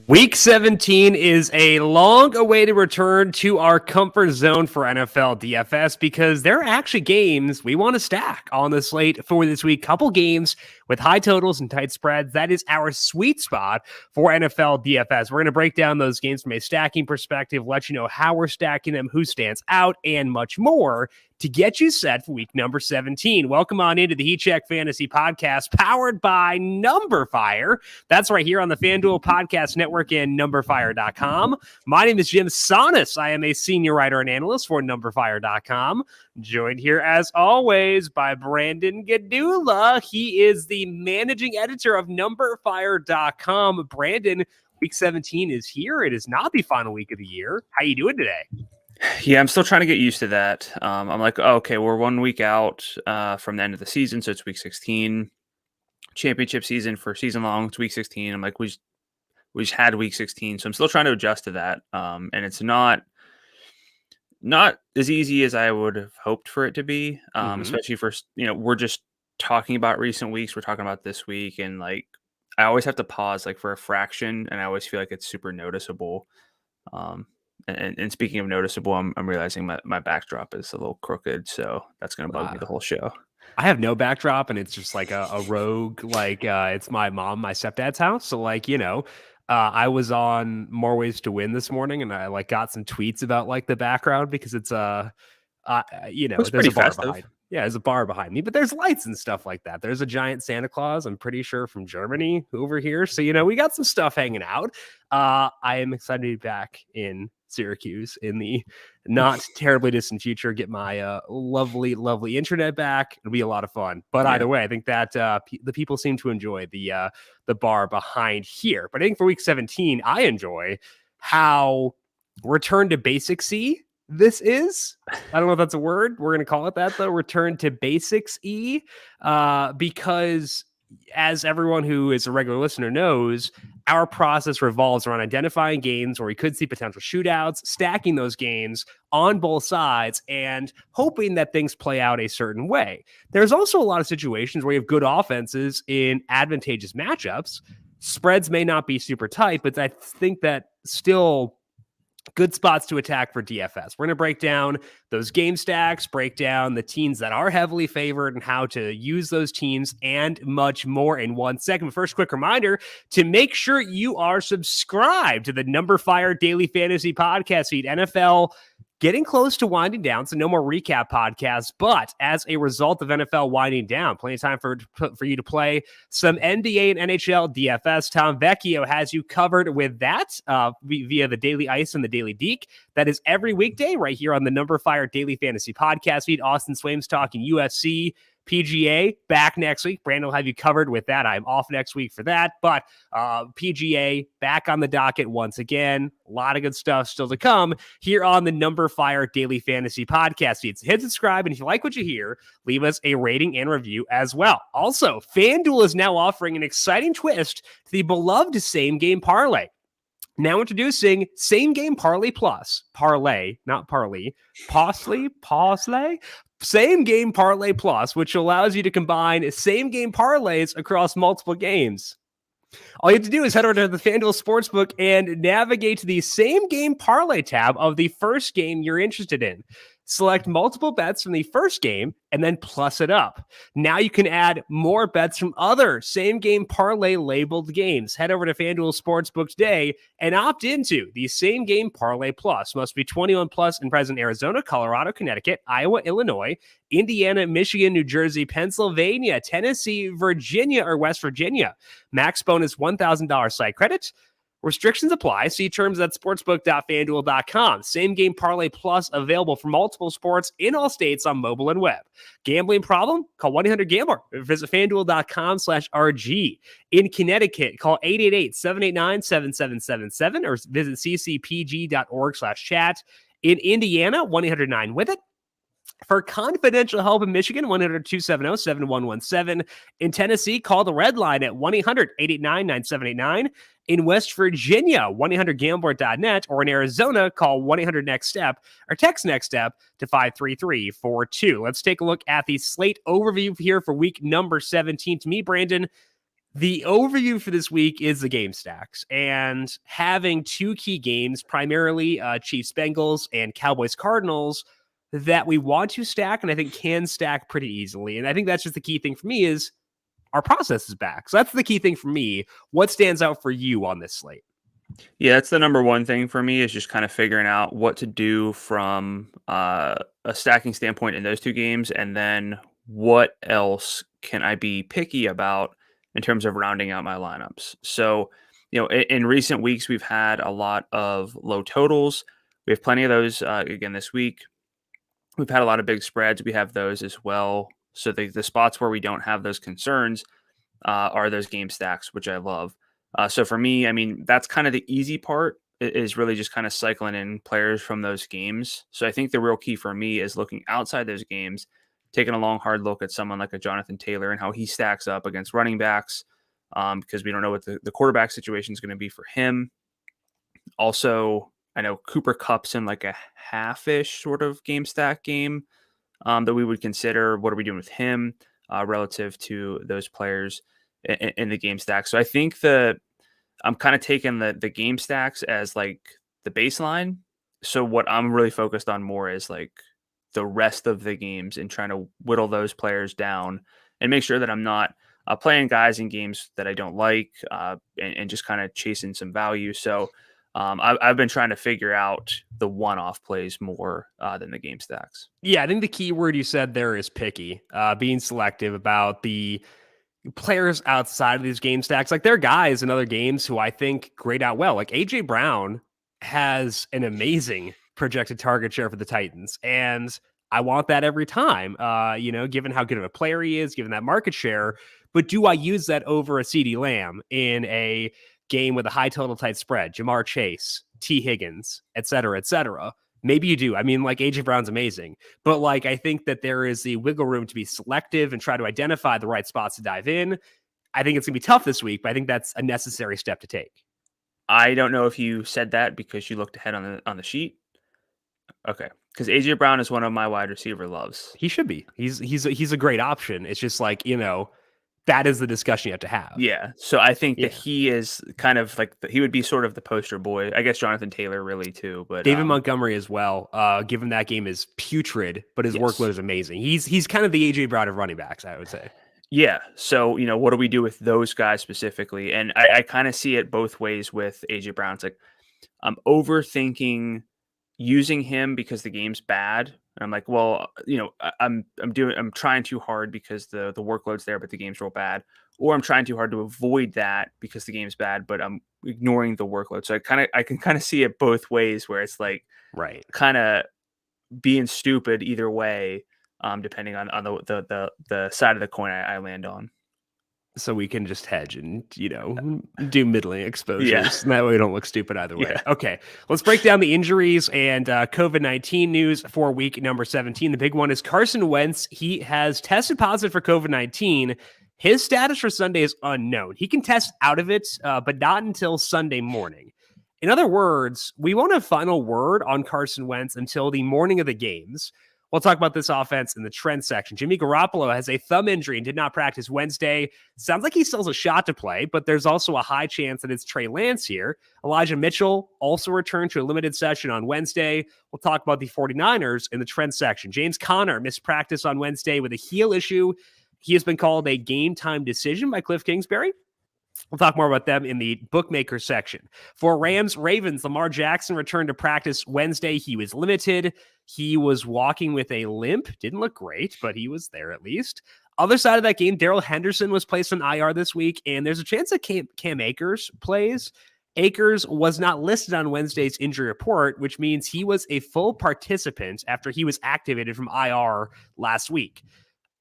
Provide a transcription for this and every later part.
Week 17 is a long-awaited return to our comfort zone for NFL DFS because there are actually games we want to stack on the slate for this week. Couple games with high totals and tight spreads. That is our sweet spot for NFL DFS. We're going to break down those games from a stacking perspective, let you know how we're stacking them, who stands out, and much more to get you set for week number 17. Welcome on into the Heat Check Fantasy Podcast, powered by numberFire. That's right here on the FanDuel Podcast Network and numberFire.com. My name is Jim Sonis. I am a senior writer and analyst for numberFire.com. Joined here, as always, by Brandon Gadula. He is the managing editor of numberFire.com. Brandon, week 17 is here. It is not the final week of the year. How you doing today? Yeah, I'm still trying to get used to that. I'm like, oh, okay, we're 1 week out from the end of the season, so it's week 16. Championship season for season long, it's week 16. I'm like, we just had week 16, so I'm still trying to adjust to that. And it's not as easy as I would have hoped for it to be, especially for, we're just talking about recent weeks. We're talking about this week, and like, I always have to pause like for a fraction, and I always feel like it's super noticeable. And speaking of noticeable, I'm realizing my backdrop is a little crooked, so that's going to bug me the whole show. I have no backdrop, and it's just like a rogue, like it's my stepdad's house. So like, I was on More Ways to Win this morning, and I like got some tweets about like the background because it's there's a bar behind. Yeah, there's a bar behind me, but there's lights and stuff like that. There's a giant Santa Claus, I'm pretty sure from Germany over here. So, we got some stuff hanging out. I am excited to be back in Syracuse in the not terribly distant future, get my lovely internet back. It'll be a lot of fun. But either way, I think that the people seem to enjoy the bar behind here. But I think for week 17, I enjoy how return to basics-y this is. I don't know if that's a word. We're going to call it that, though. Return to basics-y, because as everyone who is a regular listener knows, our process revolves around identifying games where we could see potential shootouts, stacking those games on both sides, and hoping that things play out a certain way. There's also a lot of situations where you have good offenses in advantageous matchups. Spreads may not be super tight, but I think that still good spots to attack for DFS. We're going to break down those game stacks, break down the teams that are heavily favored and how to use those teams and much more in 1 second. But first, quick reminder to make sure you are subscribed to the numberFire Daily Fantasy Podcast feed. NFL getting close to winding down, so no more recap podcasts. But as a result of NFL winding down, plenty of time for you to play some NBA and NHL DFS. Tom Vecchio has you covered with that via the Daily Ice and the Daily Deke. That is every weekday right here on the numberFire Daily Fantasy Podcast feed. Austin Swaim's talking UFC, PGA back next week. Brandon will have you covered with that. I'm off next week for that, but PGA back on the docket once again. A lot of good stuff still to come here on the numberFire Daily Fantasy Podcast feed. So hit subscribe, and if you like what you hear, leave us a rating and review as well. Also, FanDuel is now offering an exciting twist to the beloved same game parlay. Now introducing Same Game Parlay Plus. Parlay, not Parley. Parsley? Same Game Parlay Plus, which allows you to combine same game parlays across multiple games. All you have to do is head over to the FanDuel Sportsbook and navigate to the Same Game Parlay tab of the first game you're interested in. Select multiple bets from the first game and then plus it up. Now you can add more bets from other same game parlay labeled games. Head over to FanDuel Sportsbook today and opt into the Same Game Parlay Plus. Must be 21 plus and present in Arizona, Colorado, Connecticut, Iowa, Illinois, Indiana, Michigan, New Jersey, Pennsylvania, Tennessee, Virginia, or West Virginia. Max bonus $1,000 site credit. Restrictions apply. See terms at sportsbook.fanduel.com. Same Game Parlay Plus available for multiple sports in all states on mobile and web. Gambling problem? Call 1-800-GAMBLER. Visit fanduel.com/RG. In Connecticut, call 888-789-7777 or visit ccpg.org/chat. In Indiana, 1-800-9-WITH-IT. For confidential help in Michigan, 1-800-270-7117. In Tennessee, call the Red Line at 1-800-889-9789. In West Virginia, 1-800-GAMBLER.net. Or in Arizona, call 1-800-NEXT-STEP or text NEXT STEP to 53342. Let's take a look at the slate overview here for week number 17. To me, Brandon, The overview for this week is the game stacks, and having two key games, primarily Chiefs Bengals and Cowboys Cardinals, that we want to stack and I think can stack pretty easily. And I think that's just the key thing for me is our process is back. So that's the key thing for me. What stands out for you on this slate? Yeah, that's the number one thing for me is just kind of figuring out what to do from a stacking standpoint in those two games, and then what else can I be picky about in terms of rounding out my lineups. So, in recent weeks, we've had a lot of low totals. We have plenty of those again this week. We've had a lot of big spreads. We have those as well. So the spots where we don't have those concerns are those game stacks, which I love. So for me, I mean, that's kind of the easy part is really just kind of cycling in players from those games. So I think the real key for me is looking outside those games, taking a long, hard look at someone like a Jonathan Taylor and how he stacks up against running backs, because we don't know what the quarterback situation is going to be for him. Also, I know Cooper Kupp's in like a half-ish sort of game stack game that we would consider. What are we doing with him relative to those players in the game stack? So I think I'm kind of taking the game stacks as like the baseline. So what I'm really focused on more is like the rest of the games and trying to whittle those players down and make sure that I'm not playing guys in games that I don't like and just kind of chasing some value. So I've been trying to figure out the one-off plays more than the game stacks. Yeah, I think the key word you said there is picky, being selective about the players outside of these game stacks. Like there are guys in other games who I think grade out well. Like AJ Brown has an amazing projected target share for the Titans, and I want that every time. Given how good of a player he is, given that market share. But do I use that over a CeeDee Lamb in a game with a high total tight spread? Jamar Chase, T. Higgins, et cetera, et cetera. Maybe you do. I mean, like AJ Brown's amazing, but like I think that there is the wiggle room to be selective and try to identify the right spots to dive in. I think it's gonna be tough this week, but I think that's a necessary step to take. I don't know if you said that because you looked ahead on the sheet. Okay, because AJ Brown is one of my wide receiver loves. He should be. He's a great option. It's just like that is the discussion you have to have. Yeah, so I think that he is kind of like he would be sort of the poster boy. I guess Jonathan Taylor really too, but David Montgomery as well. Given that game is putrid, but his workload is amazing. He's kind of the AJ Brown of running backs, I would say. Yeah. So what do we do with those guys specifically? And I kind of see it both ways with AJ Brown. It's like I'm overthinking using him because the game's bad. And I'm like, well, I'm trying too hard because the workload's there, but the game's real bad. Or I'm trying too hard to avoid that because the game's bad, but I'm ignoring the workload. So I can kind of see it both ways where it's like kind of being stupid either way, depending on the side of the coin I land on. So we can just hedge and, do middling exposures. And that way we don't look stupid either way. Yeah. Okay, let's break down the injuries and COVID-19 news for week number 17. The big one is Carson Wentz. He has tested positive for COVID-19. His status for Sunday is unknown. He can test out of it, but not until Sunday morning. In other words, we won't have final word on Carson Wentz until the morning of the games. We'll talk about this offense in the trend section. Jimmy Garoppolo has a thumb injury and did not practice Wednesday. Sounds like he still has a shot to play, but there's also a high chance that it's Trey Lance here. Elijah Mitchell also returned to a limited session on Wednesday. We'll talk about the 49ers in the trend section. James Conner missed practice on Wednesday with a heel issue. He has been called a game time decision by Cliff Kingsbury. We'll talk more about them in the bookmaker section. For Rams-Ravens, Lamar Jackson returned to practice Wednesday. He was limited. He was walking with a limp. Didn't look great, but he was there at least. Other side of that game, Darrell Henderson was placed on IR this week, and there's a chance that Cam Akers plays. Akers was not listed on Wednesday's injury report, which means he was a full participant after he was activated from IR last week.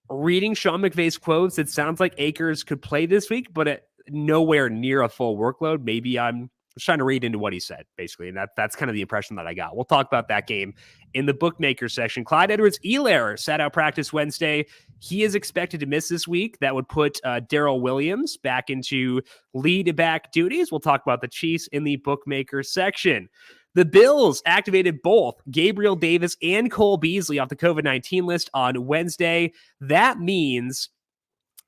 Reading Sean McVay's quotes, it sounds like Akers could play this week, but nowhere near a full workload. Maybe I'm just trying to read into what he said, basically. And that's kind of the impression that I got. We'll talk about that game in the bookmaker section. Clyde Edwards-Helaire sat out practice Wednesday. He is expected to miss this week. That would put Darrell Williams back into lead back duties. We'll talk about the Chiefs in the bookmaker section. The Bills activated both Gabriel Davis and Cole Beasley off the COVID-19 list on Wednesday. That means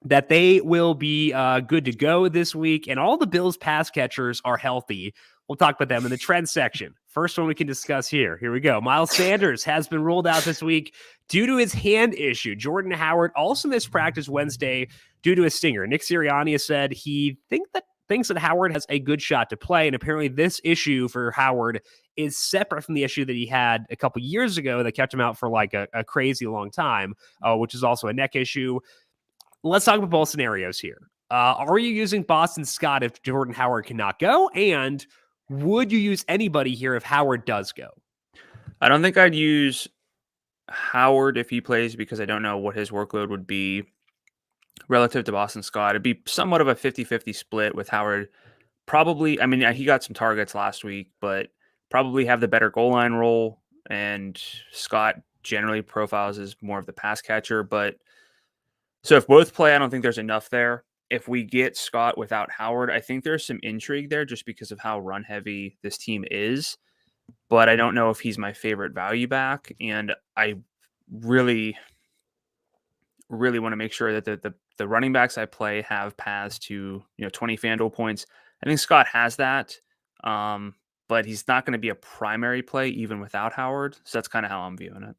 that they will be good to go this week, and all the Bills pass catchers are healthy. We'll talk about them in the trend section. First one we can discuss here. Here we go. Miles Sanders has been ruled out this week due to his hand issue. Jordan Howard also missed practice Wednesday due to a stinger. Nick Sirianni has said he thinks that Howard has a good shot to play, and apparently this issue for Howard is separate from the issue that he had a couple years ago that kept him out for like a crazy long time, which is also a neck issue. Let's talk about both scenarios here. Are you using Boston Scott if Jordan Howard cannot go? And would you use anybody here if Howard does go? I don't think I'd use Howard if he plays because I don't know what his workload would be relative to Boston Scott. It'd be somewhat of a 50-50 split with Howard. Probably, I mean, he got some targets last week, but probably have the better goal line role. And Scott generally profiles as more of the pass catcher. But so if both play, I don't think there's enough there. If we get Scott without Howard, I think there's some intrigue there just because of how run heavy this team is. But I don't know if he's my favorite value back. And I really want to make sure that the running backs I play have paths to 20 FanDuel points. I think Scott has that, but he's not going to be a primary play even without Howard. So that's kind of how I'm viewing it.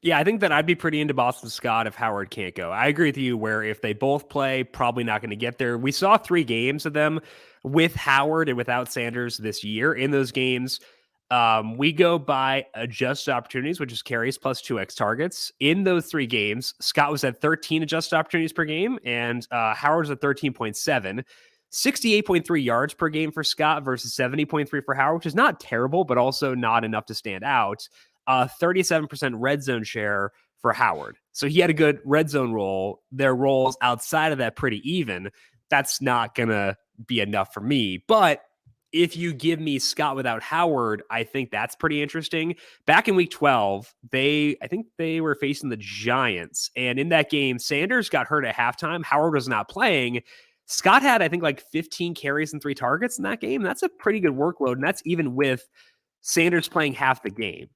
Yeah, I think that I'd be pretty into Boston Scott if Howard can't go. I agree with you where if they both play, probably not going to get there. We saw 3 games of them with Howard and without Sanders this year. In those games, we go by adjusted opportunities, which is carries plus 2x targets. In those 3 games, Scott was at 13 adjusted opportunities per game, and Howard was at 13.7. 68.3 yards per game for Scott versus 70.3 for Howard, which is not terrible, but also not enough to stand out. 37% red zone share for Howard. So he had a good red zone role. Their roles outside of that pretty even. That's not going to be enough for me. But if you give me Scott without Howard, I think that's pretty interesting. Back in week 12, I think they were facing the Giants. And in that game, Sanders got hurt at halftime. Howard was not playing. Scott had, I think, like 15 carries and 3 targets in that game. That's a pretty good workload. And that's even with Sanders playing half the game.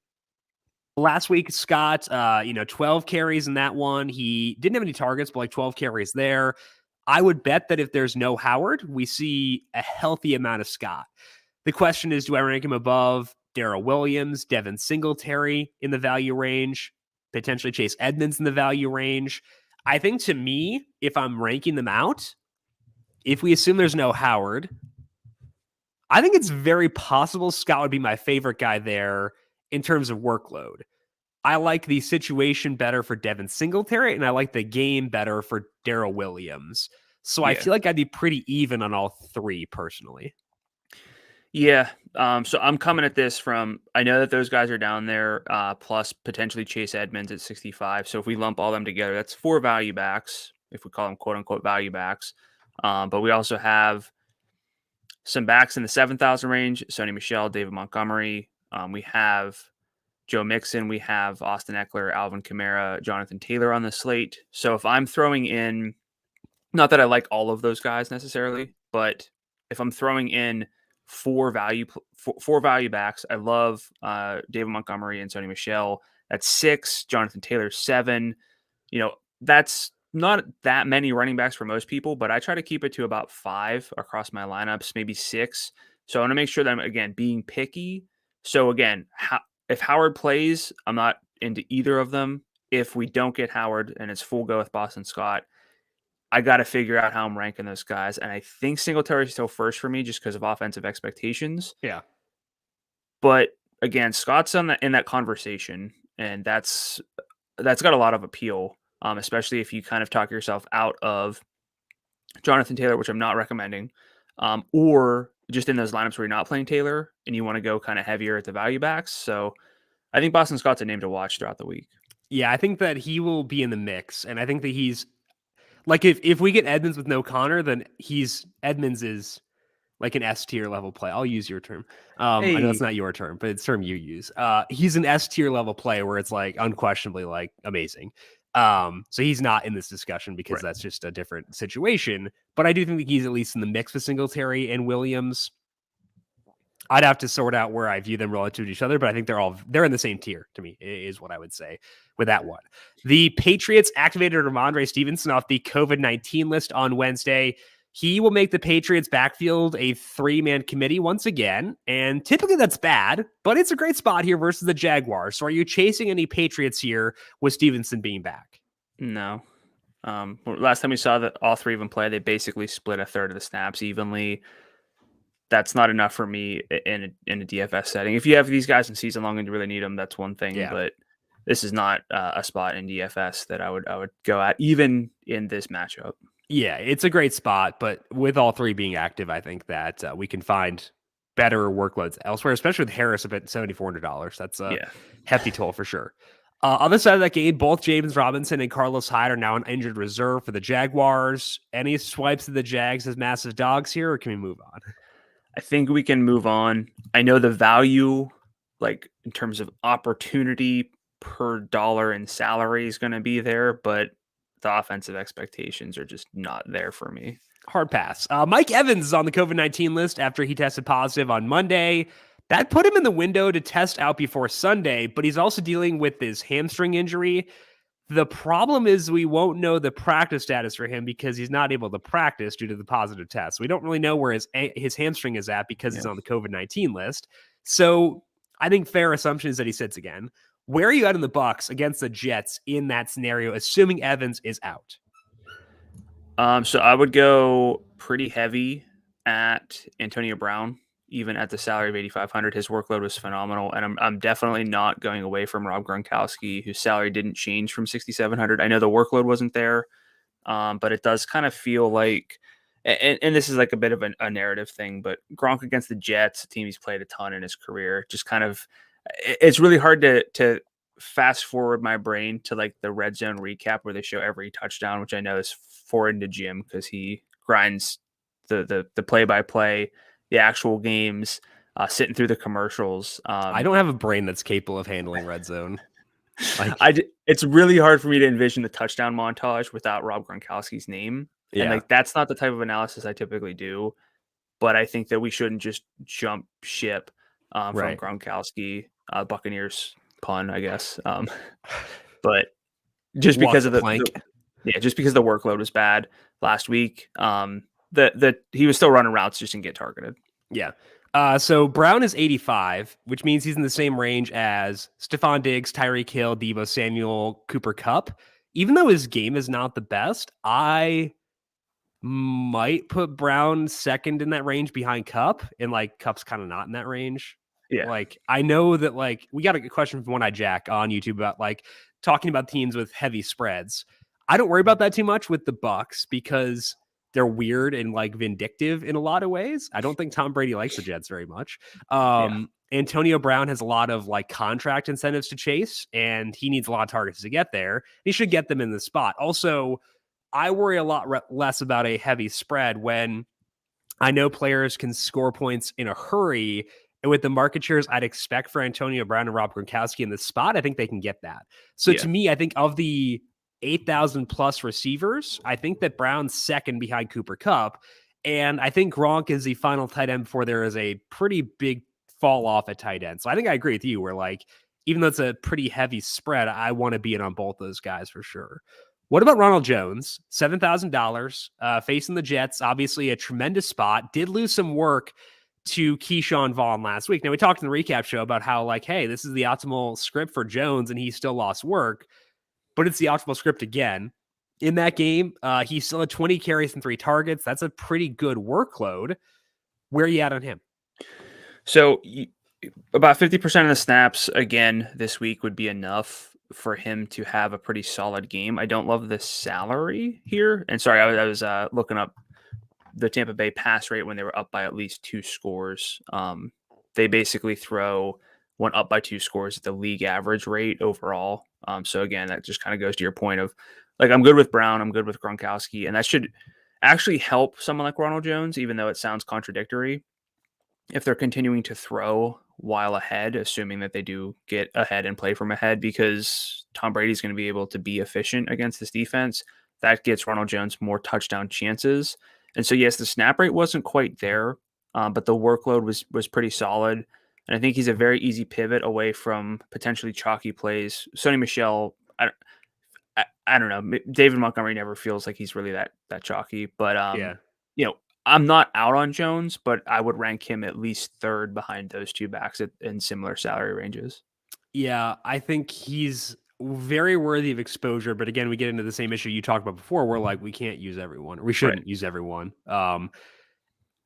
Last week, Scott, 12 carries in that one. He didn't have any targets, but like 12 carries there. I would bet that if there's no Howard, we see a healthy amount of Scott. The question is, do I rank him above Darrell Williams, Devin Singletary in the value range, potentially Chase Edmonds in the value range? I think to me, if I'm ranking them out, if we assume there's no Howard, I think it's very possible Scott would be my favorite guy there in terms of workload. I like the situation better for Devin Singletary, and I like the game better for Darrell Williams. So I feel like I'd be pretty even on all 3 personally. Yeah. So I'm coming at this from, I know that those guys are down there, plus potentially Chase Edmonds at 65. So if we lump all them together, that's 4 value backs, if we call them quote unquote value backs. But we also have some backs in the 7,000 range, Sony Michel, David Montgomery. We have Joe Mixon, we have Austin Eckler, Alvin Kamara, Jonathan Taylor on the slate. So if I'm throwing in, not that I like all of those guys necessarily, but if I'm throwing in 4 value backs, I love David Montgomery and Sony Michel. That's 6. Jonathan Taylor 7. That's not that many running backs for most people, but I try to keep it to about 5 across my lineups, maybe 6. So I want to make sure that I'm, again, being picky. So again, if Howard plays, I'm not into either of them. If we don't get Howard and it's full go with Boston Scott, I got to figure out how I'm ranking those guys. And I think Singletary is still first for me just because of offensive expectations. Yeah. But again, Scott's in that conversation, and that's got a lot of appeal, especially if you kind of talk yourself out of Jonathan Taylor, which I'm not recommending, or just in those lineups where you're not playing Taylor and you want to go kind of heavier at the value backs. So I think Boston Scott's a name to watch throughout the week. Yeah, I think that he will be in the mix. And I think that he's like, if we get Edmonds with no Connor, then Edmonds is like an S tier level play. I'll use your term. I know it's not your term, but it's term you use. He's an S tier level play where it's like unquestionably like amazing. So he's not in this discussion because that's just a different situation. But I do think that he's at least in the mix with Singletary and Williams. I'd have to sort out where I view them relative to each other, but I think they're in the same tier to me, is what I would say with that one. The Patriots activated Ramondre Stevenson off the COVID-19 list on Wednesday. He will make the Patriots backfield a 3-man committee once again, and typically that's bad, but it's a great spot here versus the Jaguars. So are you chasing any Patriots here with Stevenson being back? No. Last time we saw that all three of them play, they basically split a third of the snaps evenly. That's not enough for me in a DFS setting. If you have these guys in season long and you really need them, that's one thing. Yeah. But this is not a spot in DFS that I would go at, even in this matchup. Yeah, it's a great spot, but with all three being active, I think that we can find better workloads elsewhere, especially with Harris up at $7,400. That's a hefty toll for sure. Other side of that game, both James Robinson and Carlos Hyde are now on injured reserve for the Jaguars. Any swipes of the Jags as massive dogs here, or can we move on? I think we can move on. I know the value, like in terms of opportunity per dollar in salary, is going to be there, but the offensive expectations are just not there for me. Hard pass. Mike Evans is on the COVID-19 list after he tested positive on Monday. That put him in the window to test out before Sunday, but he's also dealing with his hamstring injury. The problem is we won't know the practice status for him because he's not able to practice due to the positive test. We don't really know where his hamstring is at because he's on the COVID-19 list. So I think fair assumption is that he sits again. Where are you at in the Bucs against the Jets in that scenario, assuming Evans is out? So I would go pretty heavy at Antonio Brown, even at the salary of 8,500. His workload was phenomenal, and I'm definitely not going away from Rob Gronkowski, whose salary didn't change from 6,700. I know the workload wasn't there, but it does kind of feel like, and this is like a bit of a narrative thing, but Gronk against the Jets, a team he's played a ton in his career, just kind of, it's really hard to fast forward my brain to like the red zone recap where they show every touchdown, which I know is foreign to Jim because he grinds the play-by-play, the actual games, sitting through the commercials. I don't have a brain that's capable of handling red zone. It's really hard for me to envision the touchdown montage without Rob Gronkowski's name. Yeah. And like that's not the type of analysis I typically do. But I think that we shouldn't just jump ship from Gronkowski, Buccaneers pun, I guess. But just because of just because the workload was bad last week, he was still running routes, just didn't get targeted. Yeah. So Brown is 85, which means he's in the same range as Stephon Diggs, Tyreek Hill, Deebo Samuel, Cooper Kupp. Even though his game is not the best, I might put Brown second in that range behind Kupp, and like Kupp's kind of not in that range. Yeah. Like I know that like we got a question from One Eye Jack on YouTube about like talking about teams with heavy spreads. I don't worry about that too much with the Bucs because they're weird and like vindictive in a lot of ways. I don't think Tom Brady likes the Jets very much. Antonio Brown has a lot of like contract incentives to chase, and he needs a lot of targets to get there. He should get them in the spot. Also, I worry a lot less about a heavy spread when I know players can score points in a hurry. And with the market shares I'd expect for Antonio Brown and Rob Gronkowski in this spot, I think they can get that. So to me, I think of the 8,000 plus receivers, I think that Brown's second behind Cooper Kupp. And I think Gronk is the final tight end before there is a pretty big fall off at tight end. So I think I agree with you where like, even though it's a pretty heavy spread, I want to be in on both those guys for sure. What about Ronald Jones? $7,000 facing the Jets, obviously a tremendous spot, did lose some work to Keyshawn Vaughn last week. Now we talked in the recap show about how like, hey, this is the optimal script for Jones and he still lost work, but it's the optimal script again. In that game, he still had 20 carries and 3 targets. That's a pretty good workload. Where are you at on him? So about 50% of the snaps again this week would be enough for him to have a pretty solid game. I don't love the salary here. And sorry, I was looking up the Tampa Bay pass rate when they were up by at least 2 scores. They basically throw one up by 2 scores at the league average rate overall. So again, that just kind of goes to your point of like, I'm good with Brown, I'm good with Gronkowski, and that should actually help someone like Ronald Jones, even though it sounds contradictory. If they're continuing to throw while ahead, assuming that they do get ahead and play from ahead, because Tom Brady's going to be able to be efficient against this defense, that gets Ronald Jones more touchdown chances. And so, yes, the snap rate wasn't quite there, but the workload was pretty solid. And I think he's a very easy pivot away from potentially chalky plays. Sonny Michel, I don't know. David Montgomery never feels like he's really that chalky, but Yeah. I'm not out on Jones, but I would rank him at least third behind those two backs in similar salary ranges. Yeah, I think he's very worthy of exposure, but again, we get into the same issue you talked about before, where like we can't use everyone, or we Right. shouldn't use everyone.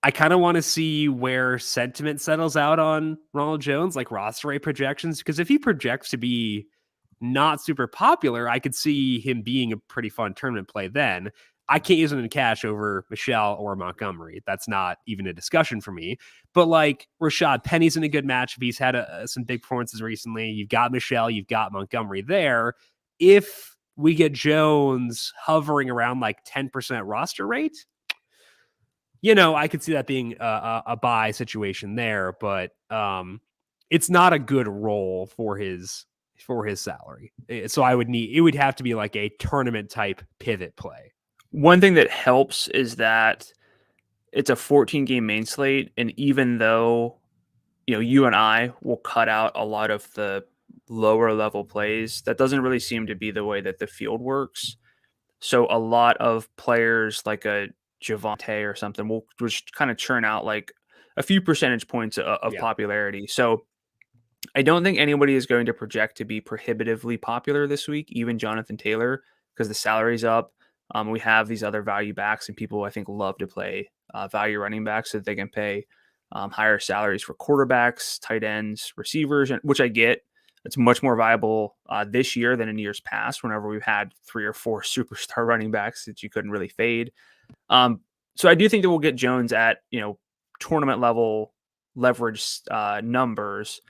I kind of want to see where sentiment settles out on Ronald Jones, like roster rate projections, because if he projects to be not super popular, I could see him being a pretty fun tournament play then. I can't use him in cash over Michelle or Montgomery. That's not even a discussion for me. But like Rashad Penny's in a good matchup. He's had some big performances recently. You've got Michelle, you've got Montgomery there. If we get Jones hovering around like 10% roster rate, I could see that being a buy situation there, but it's not a good role for his salary. So it would have to be like a tournament type pivot play. One thing that helps is that it's a 14 game main slate, and even though you and I will cut out a lot of the lower level plays, that doesn't really seem to be the way that the field works. So a lot of players like a Javante or something will just kind of churn out like a few percentage points of Yeah. popularity. So I don't think anybody is going to project to be prohibitively popular this week, even Jonathan Taylor, because the salary's up. We have these other value backs, and people I think love to play value running backs so that they can pay higher salaries for quarterbacks, tight ends, receivers, which I get. It's much more viable this year than in years past, whenever we've had 3 or 4 superstar running backs that you couldn't really fade. So I do think that we'll get Jones at tournament level leverage numbers.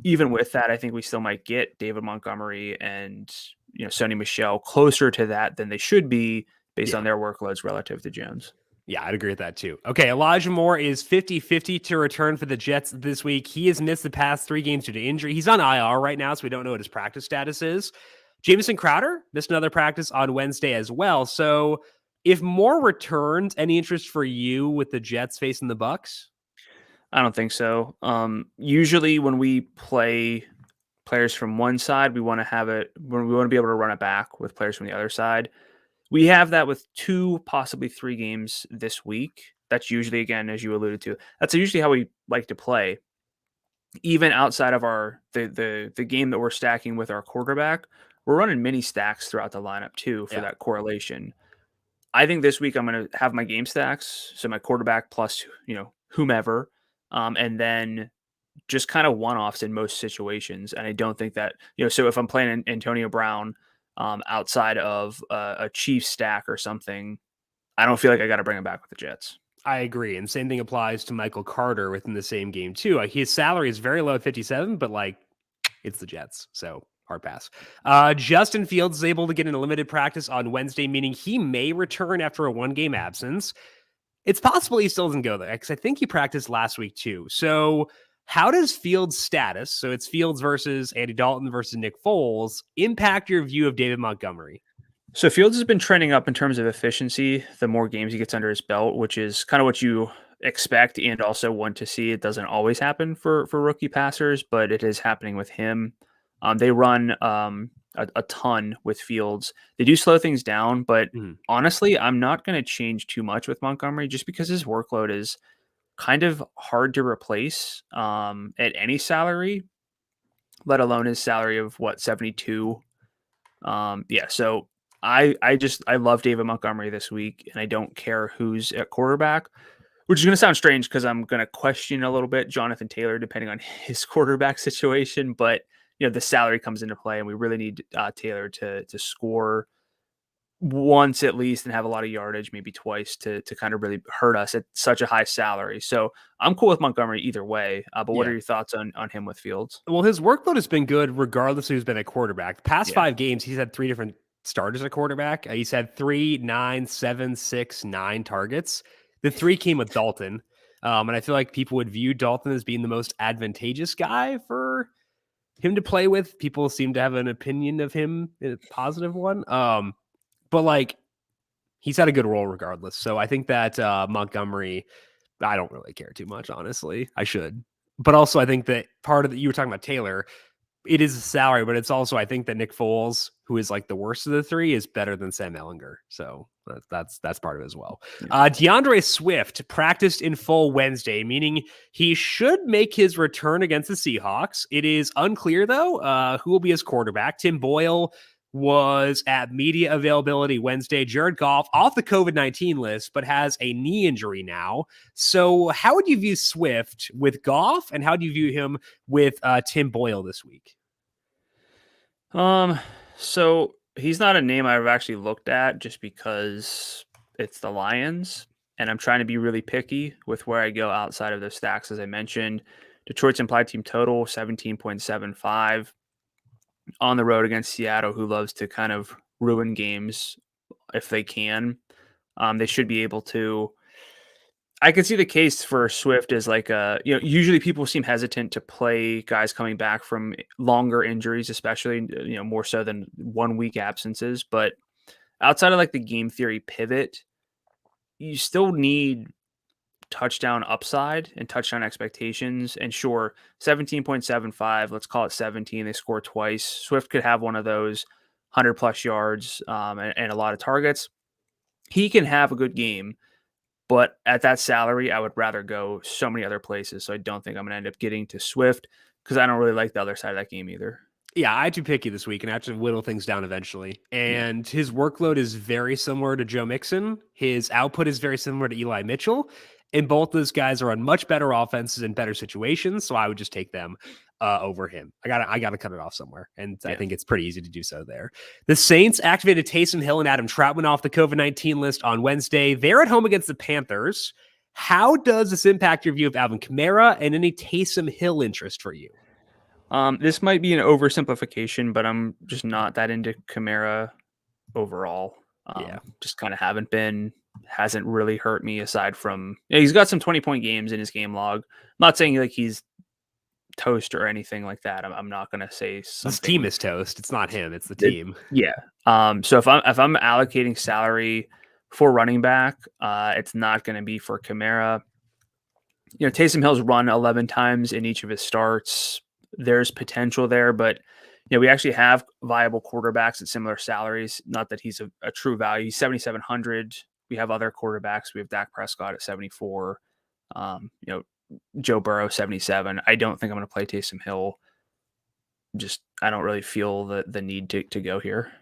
Even with that, I think we still might get David Montgomery and Sonny Michel closer to that than they should be based on Yeah. their workloads relative to Jones. Yeah, I'd agree with that too. Okay, Elijah Moore is 50-50 to return for the Jets this week. He has missed the past 3 games due to injury. He's on IR right now, so we don't know what his practice status is. Jamison Crowder missed another practice on Wednesday as well. So if Moore returns, any interest for you with the Jets facing the Bucs? I don't think so. Usually when we play players from one side, we want to be able to run it back with players from the other side. We have that with 2, possibly 3 games this week. That's usually, again, as you alluded to, that's usually how we like to play. Even outside of the game that we're stacking with our quarterback, we're running mini stacks throughout the lineup too for Yeah. that correlation. I think this week I'm going to have my game stacks, so my quarterback plus whomever, and then just kind of one-offs in most situations. And I don't think that so if I'm playing Antonio Brown outside of a Chiefs stack or something, I don't feel like I got to bring him back with the Jets. I agree. And same thing applies to Michael Carter within the same game, too. His salary is very low at 57, but like it's the Jets. So hard pass. Justin Fields is able to get in a limited practice on Wednesday, meaning he may return after a 1-game absence. It's possible he still doesn't go there because I think he practiced last week, too. So how does Fields' status, so it's Fields versus Andy Dalton versus Nick Foles, impact your view of David Montgomery? So Fields has been trending up in terms of efficiency the more games he gets under his belt, which is kind of what you expect and also want to see. It doesn't always happen for rookie passers, but it is happening with him. They run a ton with Fields. They do slow things down, but honestly, I'm not going to change too much with Montgomery just because his workload is kind of hard to replace at any salary, let alone his salary of 72. So I love David Montgomery this week, and I don't care who's at quarterback, which is going to sound strange because I'm going to question a little bit Jonathan Taylor depending on his quarterback situation. But the salary comes into play, and we really need Taylor to score once at least and have a lot of yardage, maybe twice to kind of really hurt us at such a high salary. So I'm cool with Montgomery either way. But what are your thoughts on him with Fields? Well, his workload has been good regardless of who's been at quarterback. The past 5 games, he's had 3 different starters at quarterback. He's had 3, 9, 7, 6, 9 targets. The 3 came with Dalton. And I feel like people would view Dalton as being the most advantageous guy for him to play with. People seem to have an opinion of him, a positive one. But like he's had a good role regardless. So I think that Montgomery, I don't really care too much, honestly. I should. But also, I think that part of you were talking about Taylor. It is a salary, but it's also, I think that Nick Foles, who is like the worst of the three, is better than Sam Ehlinger. So that's part of it as well. Yeah. DeAndre Swift practiced in full Wednesday, meaning he should make his return against the Seahawks. It is unclear, though, who will be his quarterback. Tim Boyle was at media availability Wednesday. Jared Goff off the COVID-19 list, but has a knee injury now. So how would you view Swift with Goff, and how do you view him with Tim Boyle this week? So he's not a name I've actually looked at just because it's the Lions, and I'm trying to be really picky with where I go outside of those stacks. As I mentioned, Detroit's implied team total 17.75 on the road against Seattle, who loves to kind of ruin games if they can. They should be able to. I could see the case for Swift as like usually people seem hesitant to play guys coming back from longer injuries, especially, more so than 1 week absences. But outside of like the game theory pivot, you still need touchdown upside and touchdown expectations. And sure, 17.75, let's call it 17. They score twice. Swift could have one of those 100 plus yards and a lot of targets. He can have a good game. But at that salary, I would rather go so many other places. So I don't think I'm going to end up getting to Swift because I don't really like the other side of that game either. Yeah, I had to pick you this week and I have to whittle things down eventually. And his workload is very similar to Joe Mixon. His output is very similar to Eli Mitchell. And both those guys are on much better offenses and better situations. So I would just take them over him. I gotta cut it off somewhere. And I think it's pretty easy to do so there. The Saints activated Taysom Hill and Adam Troutman off the COVID-19 list on Wednesday. They're at home against the Panthers. How does this impact your view of Alvin Kamara and any Taysom Hill interest for you? This might be an oversimplification, but I'm just not that into Kamara overall. Just kind of haven't been. Hasn't really hurt me aside from he's got some 20-point games in his game log. I'm not saying like he's toast or anything like that. I'm not going to say something. This team is toast. It's not him. It's the team. So if I'm allocating salary for running back, it's not going to be for Kamara. Taysom Hill's run 11 times in each of his starts. There's potential there, but we actually have viable quarterbacks at similar salaries. Not that he's a true value. He's 7,700. We have other quarterbacks. We have Dak Prescott at 74. Joe Burrow 77. I don't think I'm going to play Taysom Hill. I don't really feel the need to go here.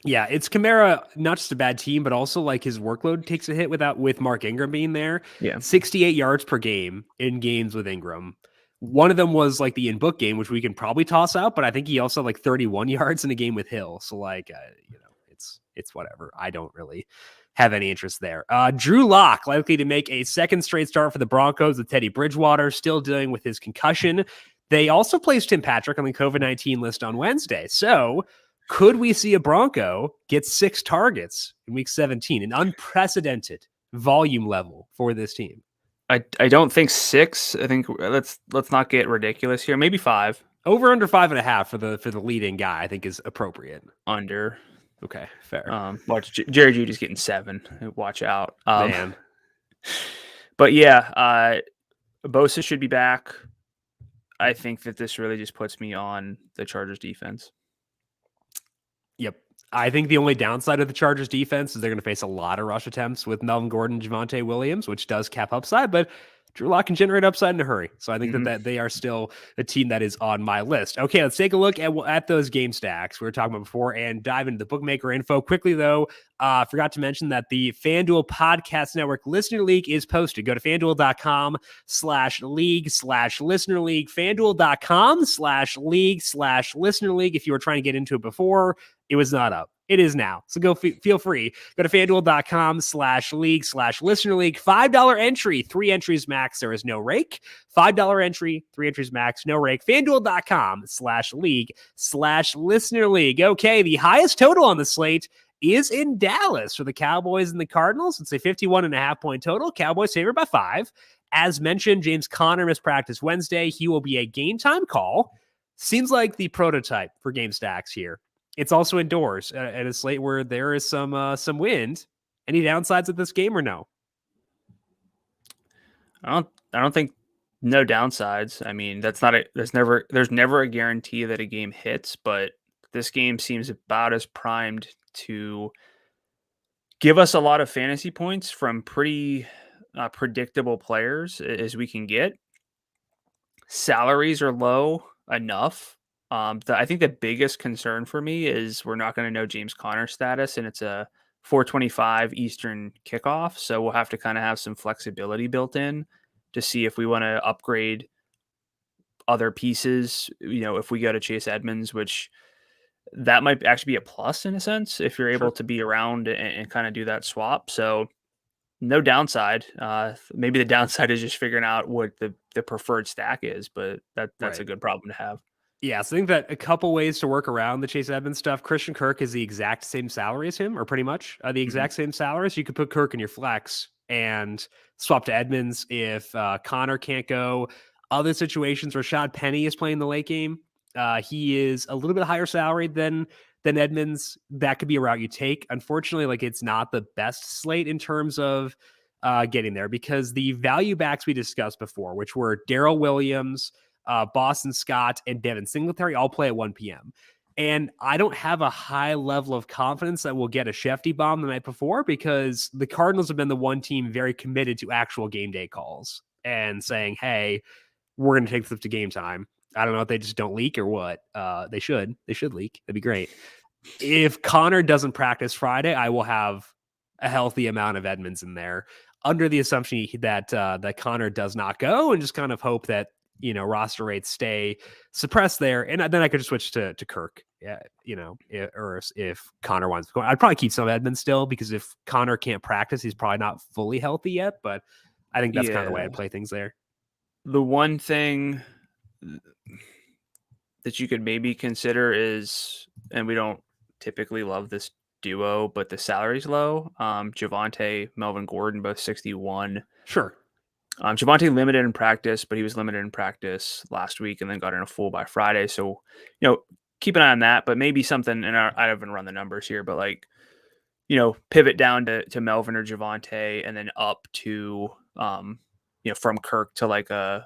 Yeah, it's Kamara, not just a bad team, but also like his workload takes a hit with Mark Ingram being there. Yeah. 68 yards per game in games with Ingram. One of them was like the in-book game, which we can probably toss out, but I think he also had like 31 yards in a game with Hill. So like, it's whatever. I don't really have any interest there. Drew Lock likely to make a second straight start for the Broncos with Teddy Bridgewater still dealing with his concussion. They also placed Tim Patrick on the COVID-19 list on Wednesday. So could we see a Bronco get 6 targets in week 17, an unprecedented volume level for this team? I don't think 6. I think let's not get ridiculous here. Maybe 5. Over under 5.5 for the leading guy, I think is appropriate. Under. Okay, fair. Watch Jerry Jeudy's getting 7. Watch out, man. But yeah, Bosa should be back. I think that this really just puts me on the Chargers defense. Yep. I think the only downside of the Chargers defense is they're going to face a lot of rush attempts with Melvin Gordon and Javonte Williams, which does cap upside, but Drew Lock can generate upside in a hurry. So I think that they are still a team that is on my list. Okay, let's take a look at those game stacks we were talking about before and dive into the bookmaker info. Quickly, though, forgot to mention that the FanDuel Podcast Network Listener League is posted. Go to FanDuel.com/league/Listener League, FanDuel.com/league/Listener League. If you were trying to get into it before, it was not up. It is now. So go feel free. Go to FanDuel.com/league/Listener League. $5 entry, 3 entries max. There is no rake. $5 entry, 3 entries max, no rake. FanDuel.com/league/Listener League. Okay, the highest total on the slate is in Dallas for the Cowboys and the Cardinals. It's a 51.5 point total. Cowboys favored by 5. As mentioned, James Conner missed practice Wednesday. He will be a game time call. Seems like the prototype for game stacks here. It's also indoors at a slate where there is some wind. Any downsides of this game or no? I don't think no downsides. I mean, there's never a guarantee that a game hits, but this game seems about as primed to give us a lot of fantasy points from pretty predictable players as we can get. Salaries are low enough. I think the biggest concern for me is we're not going to know James Conner's status, and it's a 4:25 Eastern kickoff, so we'll have to kind of have some flexibility built in to see if we want to upgrade other pieces. If we go to Chase Edmonds, which that might actually be a plus in a sense if you're able Sure. to be around and kind of do that swap. So no downside. Maybe the downside is just figuring out what the preferred stack is, but that's a Right. good problem to have. Yeah, so I think that a couple ways to work around the Chase Edmonds stuff. Christian Kirk is the exact same salary as him, or pretty much the Mhm. exact same salary. So you could put Kirk in your flex and swap to Edmonds if Connor can't go. Other situations, Rashad Penny is playing the late game. He is a little bit higher salary than Edmonds. That could be a route you take. Unfortunately, like it's not the best slate in terms of getting there because the value backs we discussed before, which were Darrell Williams, Boston Scott, and Devin Singletary all play at 1 p.m. And I don't have a high level of confidence that we'll get a Shefty bomb the night before because the Cardinals have been the one team very committed to actual game day calls and saying, hey, we're going to take this to game time. I don't know if they just don't leak or what. They should. They should leak. That'd be great. If Connor doesn't practice Friday, I will have a healthy amount of Edmonds in there under the assumption that Connor does not go and just kind of hope that roster rates stay suppressed there, and then I could just switch to Kirk. Yeah, or if Connor wants to go, I'd probably keep some Edmonds still because if Connor can't practice, he's probably not fully healthy yet. But I think that's kind of the way Yeah. I'd play things there. The one thing that you could maybe consider is, and we don't typically love this duo, but the salary's low. Javonte, Melvin Gordon, both 61. Sure. Javonte limited in practice, but he was limited in practice last week and then got in a full by Friday. So, keep an eye on that, but maybe something, and I haven't run the numbers here, but like, pivot down to Melvin or Javonte and then up to, from Kirk to like an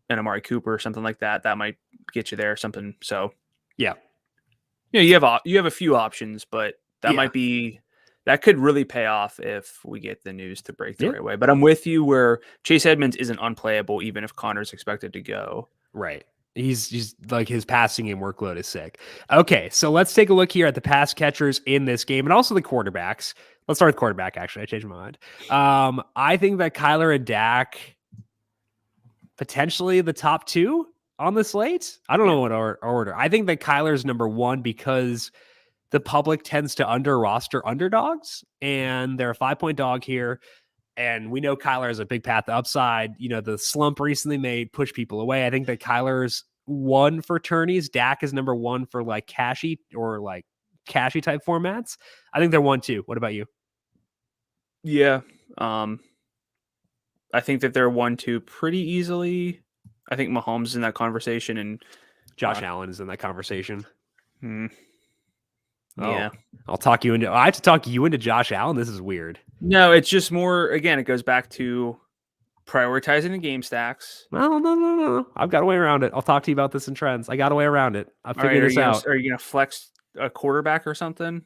Amari Cooper or something like that. That might get you there or something. So, Yeah. you have a few options, but Yeah. that could really pay off if we get the news to break the Yeah. right way. But I'm with you where Chase Edmonds isn't unplayable even if Connor's expected to go. Right. He's like his passing game workload is sick. Okay, so let's take a look here at the pass catchers in this game and also the quarterbacks. Let's start with quarterback. Actually, I changed my mind. I think that Kyler and Dak potentially the top two on the slate. I don't know what order. I think that Kyler's number one because the public tends to under roster underdogs, and they're a 5-point dog here. And we know Kyler has a big path to upside. The slump recently may push people away. I think that Kyler's one for tourneys. Dak is number one for like cashy or like cashy type formats. I think they're 1-2. What about you? Yeah. I think that they're 1-2 pretty easily. I think Mahomes is in that conversation and Josh Allen is in that conversation. Yeah. I'll talk you into. I have to talk you into Josh Allen. This is weird. No, it's just more. Again, it goes back to prioritizing the game stacks. Well, no. I've got a way around it. I'll talk to you about this in trends. I got a way around it. I figured this out. Are you gonna flex a quarterback or something?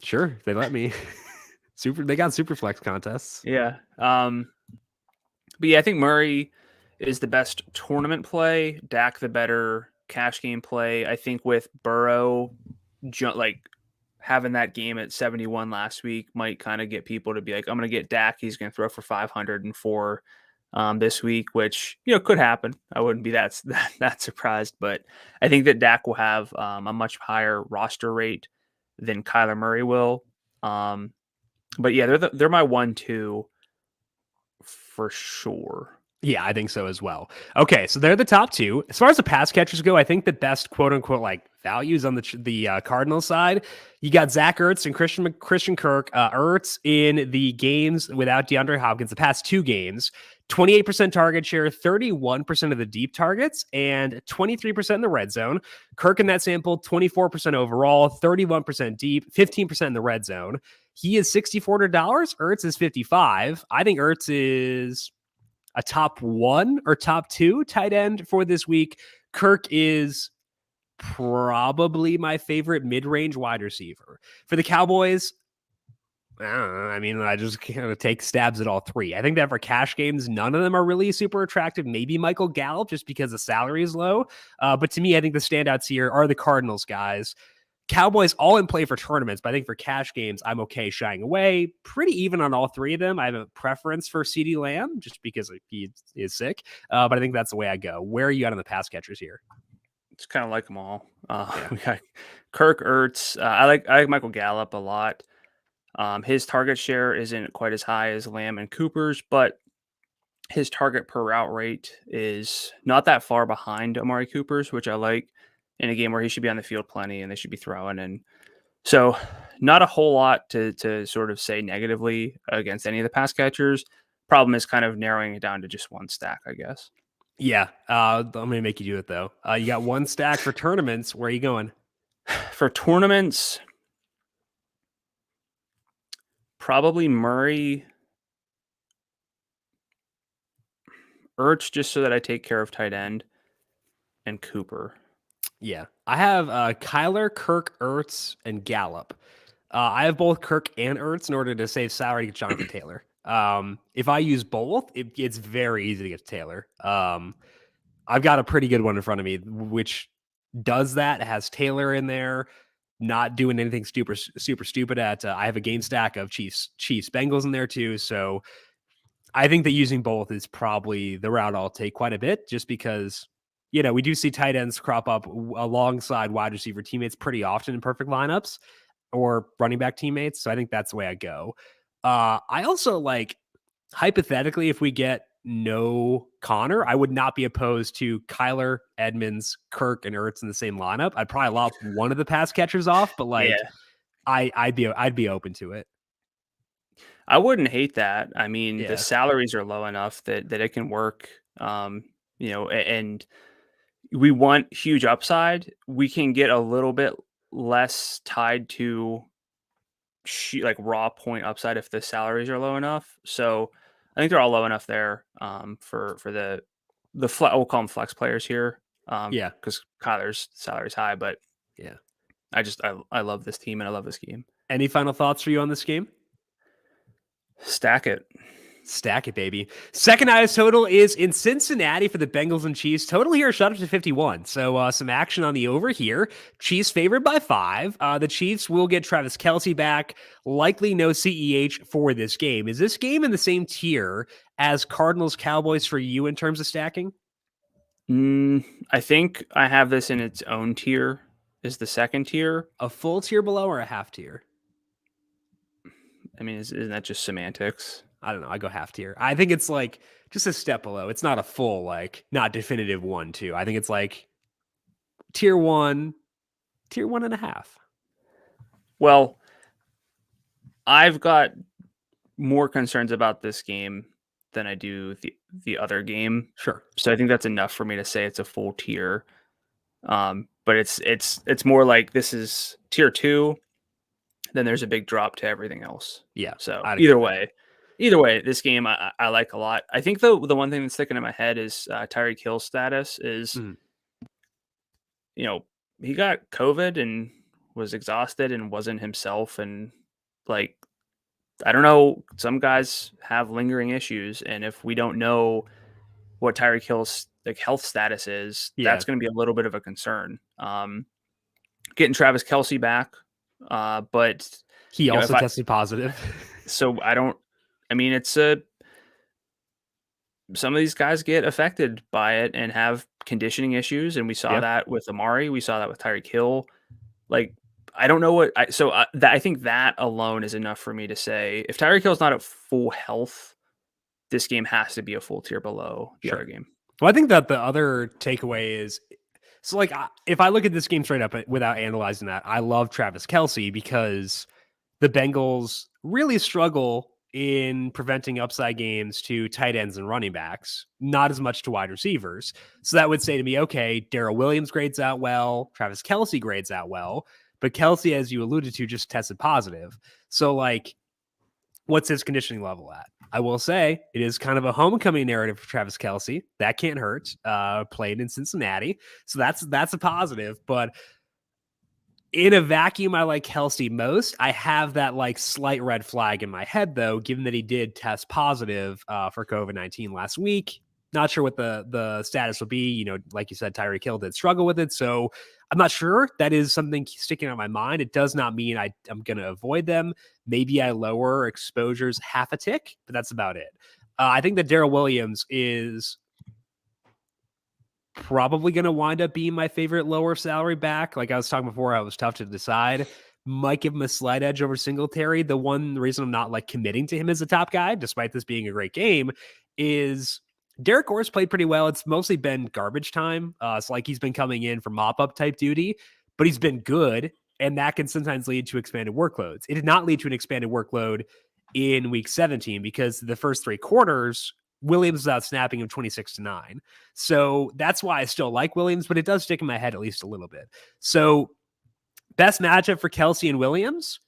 Sure, they let me. They got super flex contests. Yeah. But yeah, I think Murray is the best tournament play. Dak the better cash game play. I think with Burrow, like having that game at 71 last week might kind of get people to be like, I'm going to get Dak. He's going to throw for 504 this week, which could happen. I wouldn't be that surprised, but I think that Dak will have a much higher roster rate than Kyler Murray will. But yeah, they're my 1-2 for sure. Yeah, I think so as well. Okay, so they're the top two. As far as the pass catchers go, I think the best quote unquote like values on the Cardinals side, you got Zach Ertz and Christian Kirk. Ertz in the games without DeAndre Hopkins, the past two games, 28% target share, 31% of the deep targets, and 23% in the red zone. Kirk in that sample, 24% overall, 31% deep, 15% in the red zone. He is $6,400. Ertz is $55. I think Ertz is a top 1 or top 2 tight end for this week. Kirk is probably my favorite mid-range wide receiver. For the Cowboys, I mean, I just kind of take stabs at all three. I think that for cash games, none of them are really super attractive. Maybe Michael Gallup, just because the salary is low. But to me, I think the standouts here are the Cardinals guys. Cowboys all in play for tournaments, but I think for cash games, I'm okay shying away. Pretty even on all three of them. I have a preference for CeeDee Lamb just because he is sick. But I think that's the way I go. Where are you at on the pass catchers here? It's kind of like them all. We got Kirk, Ertz. I like Michael Gallup a lot. His target share isn't quite as high as Lamb and Cooper's, but his target per route rate is not that far behind Amari Cooper's, which I like in a game where he should be on the field plenty and they should be throwing. And so not a whole lot to sort of say negatively against any of the pass catchers. Problem is kind of narrowing it down to just one stack, I guess. Yeah. I'm going to make you do it, though. You got one stack for tournaments. Where are you going? For tournaments, probably Murray, Ertz, just so that I take care of tight end, and Cooper. Yeah. I have Kyler, Kirk, Ertz, and Gallup. I have both Kirk and Ertz in order to save salary to get Jonathan Taylor. If I use both, it's very easy to get Taylor. I've got a pretty good one in front of me, which does that. It has Taylor in there, not doing anything super stupid at. I have a game stack of Chiefs Bengals in there too. So I think that using both is probably the route I'll take quite a bit, just because, we do see tight ends crop up alongside wide receiver teammates pretty often in perfect lineups or running back teammates. So I think that's the way I go. I also hypothetically, if we get no Connor, I would not be opposed to Kyler, Edmonds, Kirk, and Ertz in the same lineup. I'd probably lop one of the pass catchers off, but I'd be open to it. I wouldn't hate that. I mean, the salaries are low enough that it can work. And we want huge upside. We can get a little bit less tied to raw point upside if the salaries are low enough. So I think they're all low enough there for the we'll call them flex players here. Because Kyler's salary is high, but I love this team and I love this game. Any final thoughts for you on this game? Stack it. Stack it, baby. Second highest total is in Cincinnati for the Bengals and Chiefs. Total here shot up to 51. So some action on the over here. Chiefs favored by 5. The Chiefs will get Travis Kelce back. Likely no CEH for this game. Is this game in the same tier as Cardinals Cowboys for you in terms of stacking? I think I have this in its own tier. Is the second tier a full tier below or a half tier? I mean, isn't that just semantics? I don't know. I go half tier. I think it's just a step below. It's not a full, not definitive 1-2. I think it's tier 1, tier 1.5. Well, I've got more concerns about this game than I do the other game. Sure. So I think that's enough for me to say it's a full tier. But it's more like this is tier 2. Then there's a big drop to everything else. Yeah. So either way, this game I like a lot. I think the one thing that's sticking in my head is Tyreek Hill's status is, he got COVID and was exhausted and wasn't himself. And I don't know, some guys have lingering issues. And if we don't know what Tyreek Hill's health status is, that's going to be a little bit of a concern. Getting Travis Kelce back. But he also tested positive. So some of these guys get affected by it and have conditioning issues. And we saw that with Amari. We saw that with Tyreek Hill. I don't know I think that alone is enough for me to say if Tyreek Hill's not at full health, this game has to be a full tier below the other game. Well, I think that the other takeaway is, so if I look at this game straight up without analyzing that, I love Travis Kelce because the Bengals really struggle in preventing upside games to tight ends and running backs, not as much to wide receivers. So that would say to me, okay, Darrell Williams grades out well, Travis Kelce grades out well, but Kelce, as you alluded to, just tested positive. So what's his conditioning level at? I will say it is kind of a homecoming narrative for Travis Kelce. That can't hurt. Played in Cincinnati. So that's a positive. But in a vacuum, I like Kelce most. I have that like slight red flag in my head, though, given that he did test positive for COVID-19 last week. Not sure what the status will be. You know, like you said, Tyreek Hill did struggle with it. So I'm not sure. That is something sticking out in my mind. It does not mean I'm going to avoid them. Maybe I lower exposures half a tick, but that's about it. I think that Darrell Williams is probably going to wind up being my favorite lower salary back. Like I was talking before, I was tough to decide. Might give him a slight edge over Singletary. The one reason I'm not like committing to him as a top guy, despite this being a great game, is Derek Orr's played pretty well. It's mostly been garbage time. It's like he's been coming in for mop-up type duty, but he's been good, and that can sometimes lead to expanded workloads. It did not lead to an expanded workload in week 17 because the first 3 quarters, Williams was out snapping him 26-9. So that's why I still like Williams, but it does stick in my head at least a little bit. So best matchup for Kelce and Williams,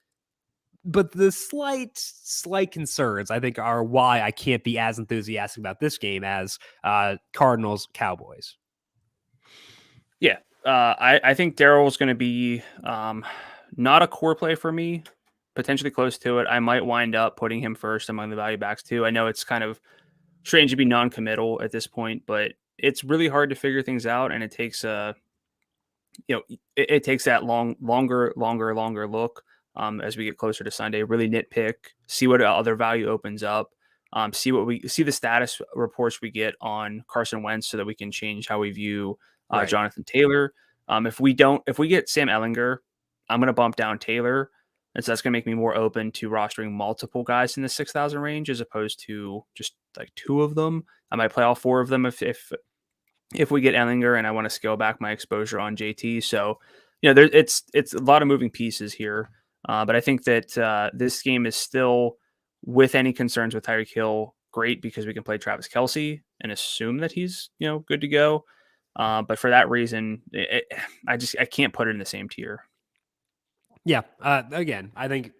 but the slight concerns, I think, are why I can't be as enthusiastic about this game as Cardinals Cowboys. Yeah, I think Darrell's going to be not a core play for me, potentially close to it. I might wind up putting him first among the value backs too. I know it's kind of strange to be non-committal at this point, but it's really hard to figure things out, and it takes it takes that longer look as we get closer to Sunday. Really nitpick, see what other value opens up, see the status reports we get on Carson Wentz, so that we can change how we view Right. Jonathan Taylor. If we get Sam Ehlinger, I'm going to bump down Taylor. And so that's going to make me more open to rostering multiple guys in the 6,000 range as opposed to just like 2 of them. I might play all 4 of them if we get Ehlinger and I want to scale back my exposure on JT. So, it's a lot of moving pieces here. But I think that this game is still, with any concerns with Tyreek Hill, great because we can play Travis Kelce and assume that he's, good to go. But for that reason, I can't put it in the same tier. Yeah. Again, I think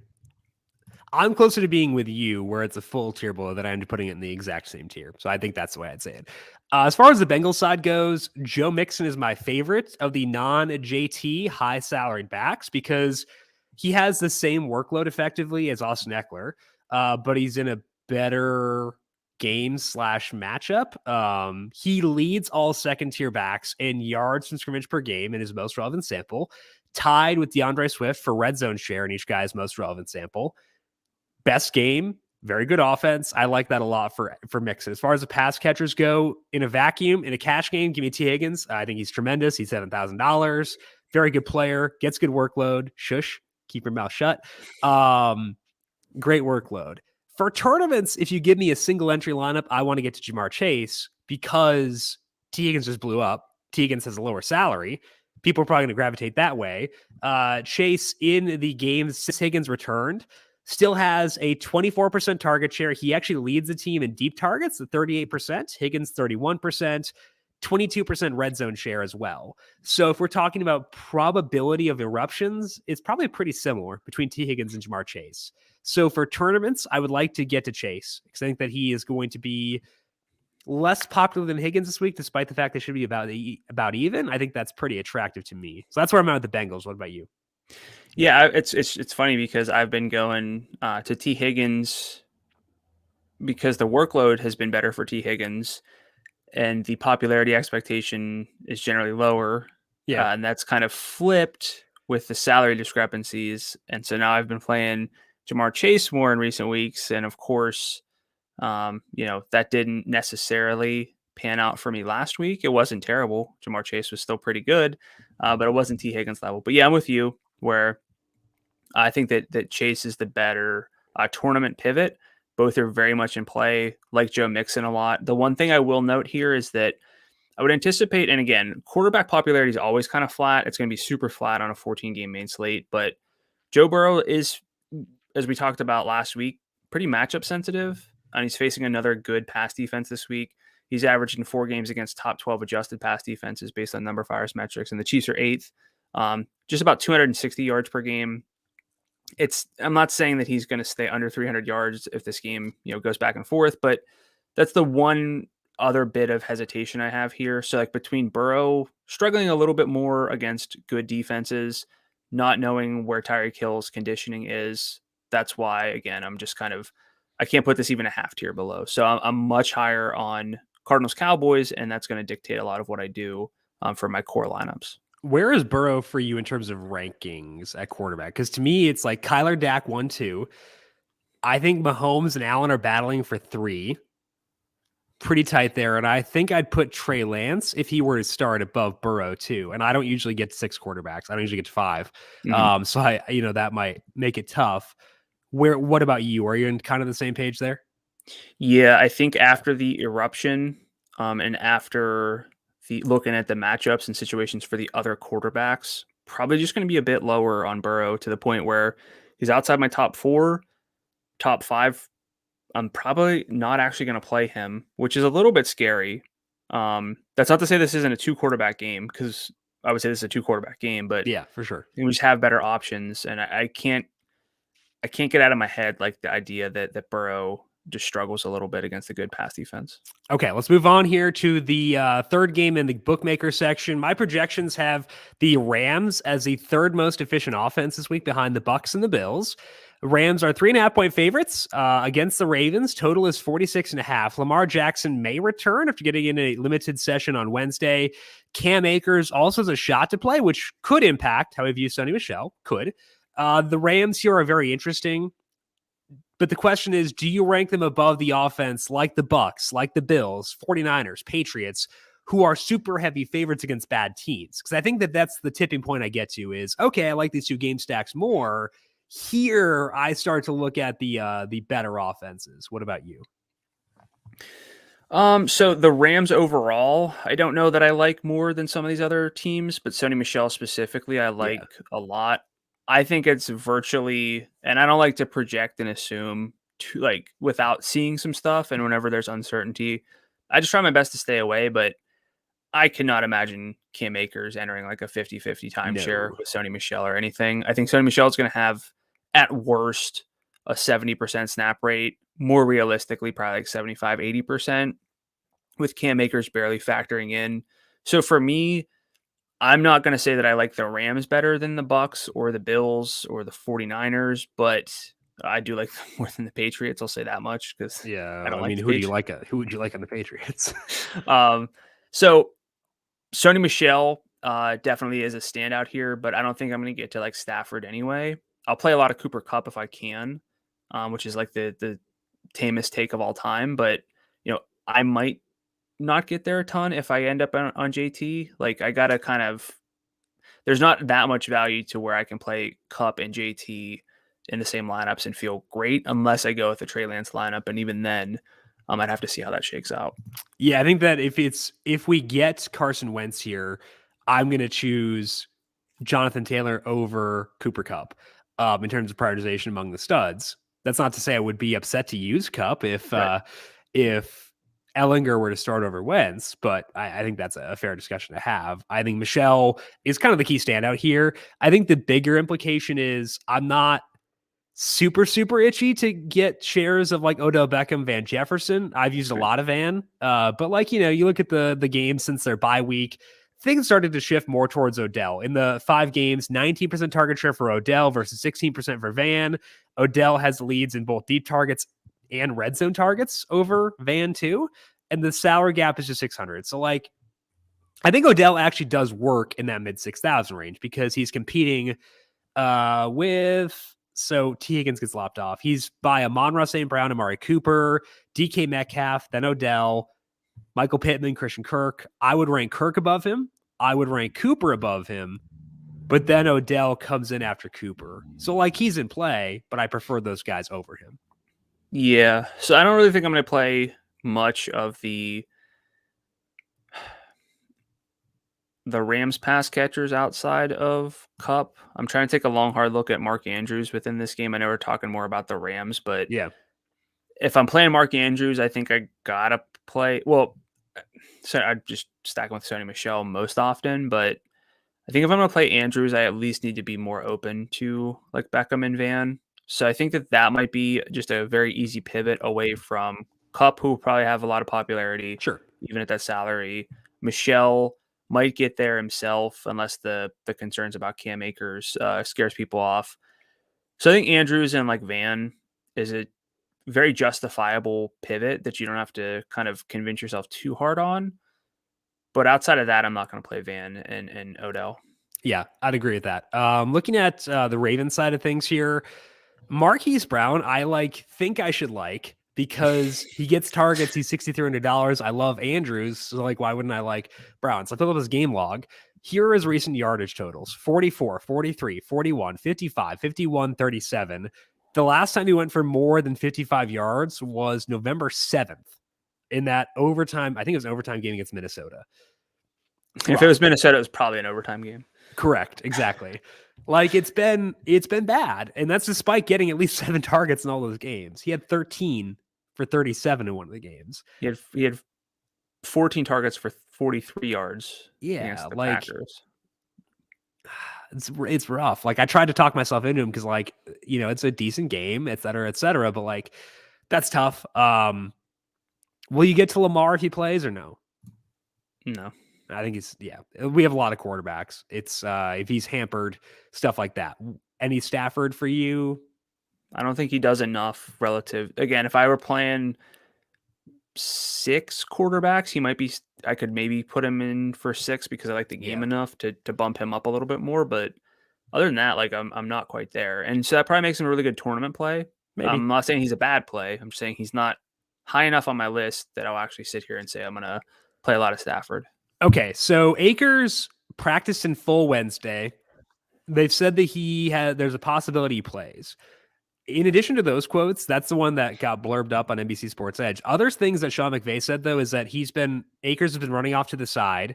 I'm closer to being with you where it's a full tier below that I am putting it in the exact same tier. So I think that's the way I'd say it. As far as the Bengals side goes, Joe Mixon is my favorite of the non-JT high salaried backs because he has the same workload effectively as Austin Eckler, but he's in a better game / matchup. He leads all second tier backs in yards from scrimmage per game in his most relevant sample, tied with DeAndre Swift for red zone share in each guy's most relevant sample. Best game, very good offense. I like that a lot for Mixon. As far as the pass catchers go, in a vacuum, in a cash game, give me T. Higgins. I think he's tremendous. He's $7,000. Very good player. Gets good workload. Shush. Keep your mouth shut. Great workload. For tournaments, if you give me a single entry lineup, I want to get to Jamar Chase because T. Higgins just blew up. T. Higgins has a lower salary. People are probably going to gravitate that way. Chase, in the games since Higgins returned, still has a 24% target share. He actually leads the team in deep targets at 38%, Higgins 31%, 22% red zone share as well. So if we're talking about probability of eruptions, it's probably pretty similar between T. Higgins and Jamar Chase. So for tournaments, I would like to get to Chase because I think that he is going to be less popular than Higgins this week, despite the fact they should be about even. I think that's pretty attractive to me. So that's where I'm at with the Bengals. What about you? Yeah, it's funny because I've been going to T. Higgins because the workload has been better for T. Higgins and the popularity expectation is generally lower. Yeah. And that's kind of flipped with the salary discrepancies. And so now I've been playing Jamar Chase more in recent weeks. And of course, that didn't necessarily pan out for me last week. It wasn't terrible. Jamar Chase was still pretty good, but it wasn't T. Higgins level. But yeah, I'm with you where I think that Chase is the better tournament pivot. Both are very much in play, like Joe Mixon a lot. The one thing I will note here is that I would anticipate, and again, quarterback popularity is always kind of flat. It's going to be super flat on a 14-game main slate, but Joe Burrow is, as we talked about last week, pretty matchup sensitive, and he's facing another good pass defense this week. He's averaged in 4 games against top 12 adjusted pass defenses based on numberFire's metrics, and the Chiefs are 8th, just about 260 yards per game. I'm not saying that he's going to stay under 300 yards if this game, goes back and forth, but that's the one other bit of hesitation I have here. So like between Burrow struggling a little bit more against good defenses, not knowing where Tyreek Hill's conditioning is, that's why again I'm just I can't put this even a half tier below. So I'm much higher on Cardinals Cowboys, and that's going to dictate a lot of what I do for my core lineups. Where is Burrow for you in terms of rankings at quarterback? Because to me, it's like Kyler, Dak 1, 2. I think Mahomes and Allen are battling for 3. Pretty tight there. And I think I'd put Trey Lance if he were to start above Burrow too. And I don't usually get to 6 quarterbacks. I don't usually get to 5. So that might make it tough. What about you? Are you in kind of the same page there? Yeah, I think after the eruption, and after looking at the matchups and situations for the other quarterbacks, probably just going to be a bit lower on Burrow to the point where he's outside my top 4, top 5. I'm probably not actually going to play him, which is a little bit scary. That's not to say this isn't a 2 quarterback game, because I would say this is a 2 quarterback game, but yeah, for sure. we just have better options, and I can't get out of my head like the idea that Burrow just struggles a little bit against a good pass defense. Okay, let's move on here to the third game in the bookmaker section. My projections have the Rams as the third most efficient offense this week behind the Bucs and the Bills. Rams are 3.5-point favorites against the Ravens. Total is 46.5. Lamar Jackson may return after getting in a limited session on Wednesday. Cam Akers also has a shot to play, which could impact how I view Sonny Michel. Could. The Rams here are very interesting. But the question is, do you rank them above the offense like the Bucs, like the Bills, 49ers, Patriots, who are super heavy favorites against bad teams? Because I think that's the tipping point I get to is, okay, I like these 2 game stacks more. Here, I start to look at the better offenses. What about you? So the Rams overall, I don't know that I like more than some of these other teams, but Sonny Michel specifically, I like a lot. I think it's virtually, and I don't like to project and assume without seeing some stuff. And whenever there's uncertainty, I just try my best to stay away, but I cannot imagine Cam Akers entering like a 50-50 timeshare with Sonny Michel or anything. I think Sonny Michel is going to have at worst a 70% snap rate, more realistically, probably like 75-80%, with Cam Akers barely factoring in. So for me, I'm not going to say that I like the Rams better than the Bucs or the Bills or the 49ers, but I do like them more than the Patriots. I'll say that much because I don't like. Who do you like? Who would you like on the Patriots? So Sonny Michel definitely is a standout here, but I don't think I'm going to get to like Stafford anyway. I'll play a lot of Cooper Kupp if I can, which is like the tamest take of all time. But I might not get there a ton if I end up on JT. Like I gotta there's not that much value to where I can play Kupp and JT in the same lineups and feel great unless I go with the Trey Lance lineup, and even then, I'd have to see how that shakes out. Yeah, I think that if we get Carson Wentz here, I'm gonna choose Jonathan Taylor over Cooper Kupp in terms of prioritization among the studs. That's not to say I would be upset to use Kupp if Ellinger were to start over Wentz, but I think that's a fair discussion to have. I think Michel is kind of the key standout here. I think the bigger implication is I'm not super itchy to get shares of like Odell Beckham, Van Jefferson. I've used a lot of Van, but you look at the games since their bye week, things started to shift more towards Odell. In the 5 games, 19% target share for Odell versus 16% for Van. Odell has leads in both deep targets and red zone targets over Van too. And the salary gap is just 600. So I think Odell actually does work in that mid 6,000 range because he's competing so T. Higgins gets lopped off. He's by Amon-Ra St. Brown, Amari Cooper, DK Metcalf, then Odell, Michael Pittman, Christian Kirk. I would rank Kirk above him. I would rank Cooper above him. But then Odell comes in after Cooper. So he's in play, but I prefer those guys over him. Yeah. So I don't really think I'm going to play much of the Rams pass catchers outside of Kupp. I'm trying to take a long, hard look at Mark Andrews within this game. I know we're talking more about the Rams, but yeah, if I'm playing Mark Andrews, I think I gotta play. Well, so I just stack him with Sonny Michel most often, but I think if I'm going to play Andrews, I at least need to be more open to like Beckham and Van. So I think that might be just a very easy pivot away from Cup, who will probably have a lot of popularity, Sure. even at that salary. Michelle might get there himself, unless the concerns about Cam Akers scares people off. So I think Andrews and like Van is a very justifiable pivot that you don't have to kind of convince yourself too hard on. But outside of that, I'm not going to play Van and Odell. Yeah, I'd agree with that. Looking at the Ravens side of things here, Marquise Brown, I think I should because he gets targets. He's $6,300. I love Andrews. So why wouldn't I like Brown? So I pulled up his game log. Here are his recent yardage totals: 44, 43, 41, 55, 51, 37. The last time he went for more than 55 yards was November 7th in that overtime. I think it was an overtime game against Minnesota. If it was Minnesota, it was probably an overtime game. Correct. Exactly. It's been bad. And that's despite getting at least 7 targets in all those games. He had 13 for 37 in one of the games. He had 14 targets for 43 yards against the Packers. It's rough. I tried to talk myself into him because it's a decent game, et cetera, but that's tough. Will you get to Lamar if he plays or no? No. I think we have a lot of quarterbacks. It's if he's hampered, stuff like that. Any Stafford for you? I don't think he does enough relative. Again, if I were playing 6 quarterbacks, I could maybe put him in for 6 because I like the game enough to bump him up a little bit more. But other than that, I'm not quite there. And so that probably makes him a really good tournament play. Maybe. I'm not saying he's a bad play. I'm saying he's not high enough on my list that I'll actually sit here and say I'm going to play a lot of Stafford. Okay, so Akers practiced in full Wednesday. They've said that there's a possibility he plays. In addition to those quotes, that's the one that got blurbed up on NBC Sports Edge. Other things that Sean McVay said, though, is that Akers has been running off to the side,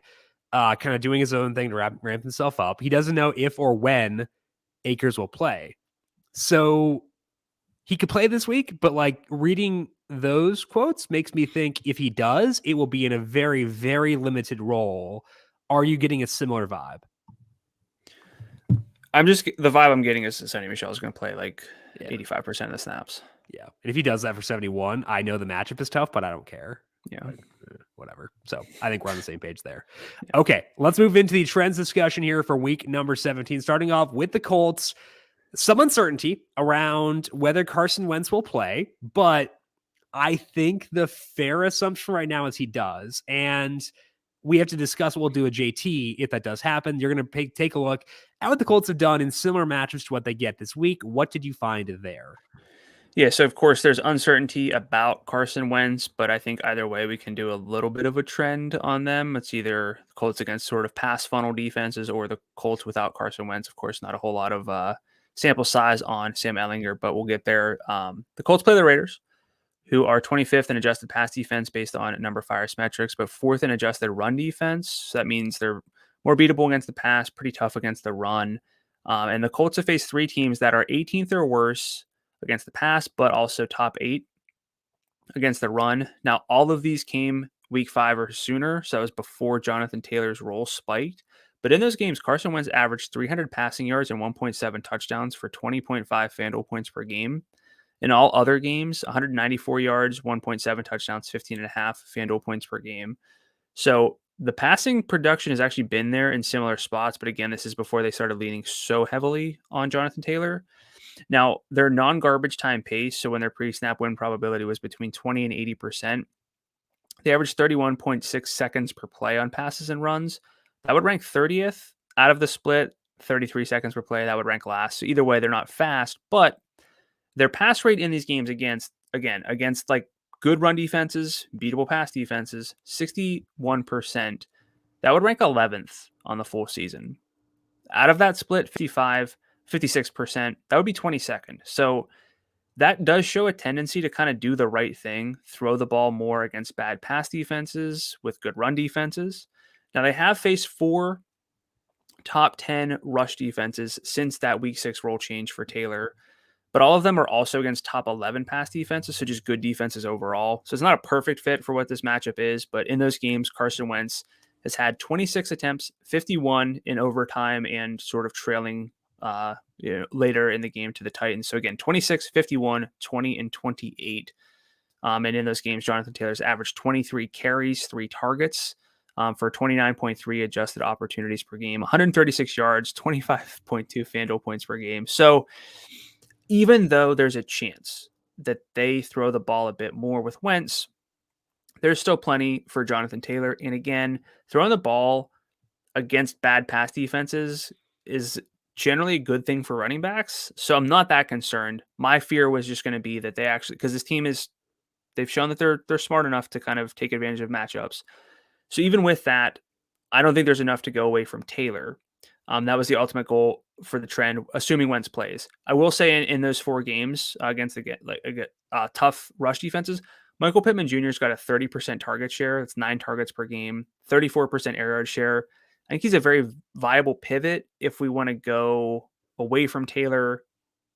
kind of doing his own thing to ramp himself up. He doesn't know if or when Akers will play. So he could play this week, but reading those quotes makes me think if he does, it will be in a very, very limited role. Are you getting a similar vibe? The vibe I'm getting is Sonny Michel is going to play 85% of the snaps. Yeah. And if he does that for 71, I know the matchup is tough, but I don't care. Yeah. Whatever. So I think we're on the same page there. Yeah. Okay. Let's move into the trends discussion here for week number 17, starting off with the Colts. Some uncertainty around whether Carson Wentz will play, but I think the fair assumption right now is he does. And we have to discuss what we'll do with JT if that does happen. You're going to take a look at what the Colts have done in similar matchups to what they get this week. What did you find there? Yeah, so of course there's uncertainty about Carson Wentz, but I think either way we can do a little bit of a trend on them. It's either the Colts against sort of pass funnel defenses or the Colts without Carson Wentz. Of course, not a whole lot of sample size on Sam Ehlinger, but we'll get there. The Colts play the Raiders, who are 25th in adjusted pass defense based on numberFire metrics, but 4th in adjusted run defense. So that means they're more beatable against the pass, pretty tough against the run. And the Colts have faced 3 teams that are 18th or worse against the pass, but also top 8 against the run. Now, all of these came week 5 or sooner, so it was before Jonathan Taylor's role spiked. But in those games, Carson Wentz averaged 300 passing yards and 1.7 touchdowns for 20.5 FanDuel points per game. In all other games, 194 yards, 1.7 touchdowns, 15.5 FanDuel points per game. So the passing production has actually been there in similar spots, but again, this is before they started leaning so heavily on Jonathan Taylor. Now, their non-garbage time pace, so when their pre-snap win probability was between 20 and 80%, they averaged 31.6 seconds per play on passes and runs. That would rank 30th out of the split, 33 seconds per play. That would rank last. So either way, they're not fast, but their pass rate in these games against good run defenses, beatable pass defenses, 61%. That would rank 11th on the full season. Out of that split, 56%, that would be 22nd. So that does show a tendency to kind of do the right thing, throw the ball more against bad pass defenses with good run defenses. Now, they have faced 4 top 10 rush defenses since that week 6 role change for Taylor, but all of them are also against top 11 pass defenses, so just good defenses overall. So it's not a perfect fit for what this matchup is, but in those games, Carson Wentz has had 26 attempts, 51 in overtime, and sort of trailing later in the game to the Titans. So again, 26, 51, 20, and 28. And in those games, Jonathan Taylor's averaged 23 carries, 3 targets for 29.3 adjusted opportunities per game, 136 yards, 25.2 FanDuel points per game. So even though there's a chance that they throw the ball a bit more with Wentz, there's still plenty for Jonathan Taylor. And again, throwing the ball against bad pass defenses is generally a good thing for running backs. So I'm not that concerned. My fear was just going to be that they actually, because this team is, they've shown that they're smart enough to kind of take advantage of matchups. So even with that, I don't think there's enough to go away from Taylor. That was the ultimate goal for the trend, assuming Wentz plays. I will say in those 4 games against the tough rush defenses, Michael Pittman Jr. has got a 30% target share. It's 9 targets per game, 34% air yard share. I think he's a very viable pivot if we want to go away from Taylor,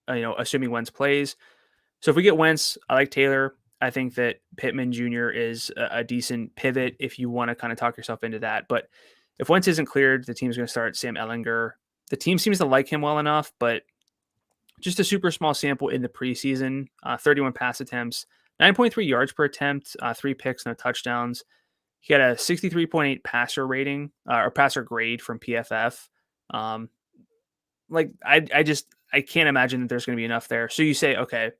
assuming Wentz plays. So if we get Wentz, I like Taylor. I think that Pittman Jr. is a decent pivot if you want to kind of talk yourself into that. But if Wentz isn't cleared, the team's going to start Sam Ehlinger. The team seems to like him well enough, but just a super small sample in the preseason, 31 pass attempts, 9.3 yards per attempt, 3 picks, no touchdowns. He had a 63.8 passer rating or passer grade from PFF. I can't imagine that there's going to be enough there. So you say, okay,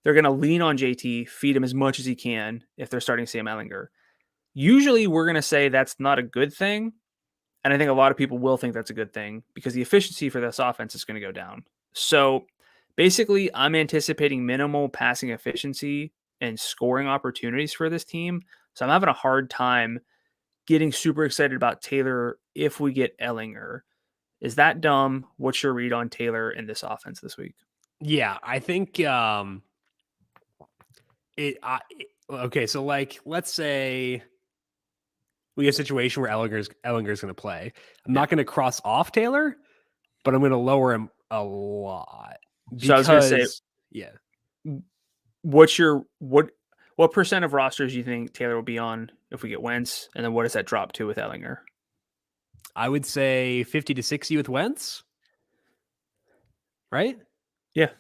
they're going to lean on JT, feed him as much as he can if they're starting Sam Ehlinger. Usually we're going to say that's not a good thing. And I think a lot of people will think that's a good thing because the efficiency for this offense is going to go down. So basically, I'm anticipating minimal passing efficiency and scoring opportunities for this team. So I'm having a hard time getting super excited about Taylor if we get Ehlinger. Is that dumb? What's your read on Taylor in this offense this week? Yeah, I think okay, so like let's say we have a situation where Ellinger's going to play. I'm not going to cross off Taylor, but I'm going to lower him a lot. So I was going to say, yeah. What percent of rosters do you think Taylor will be on if we get Wentz, and then what does that drop to with Ehlinger? I would say 50 to 60 with Wentz, right? Yeah.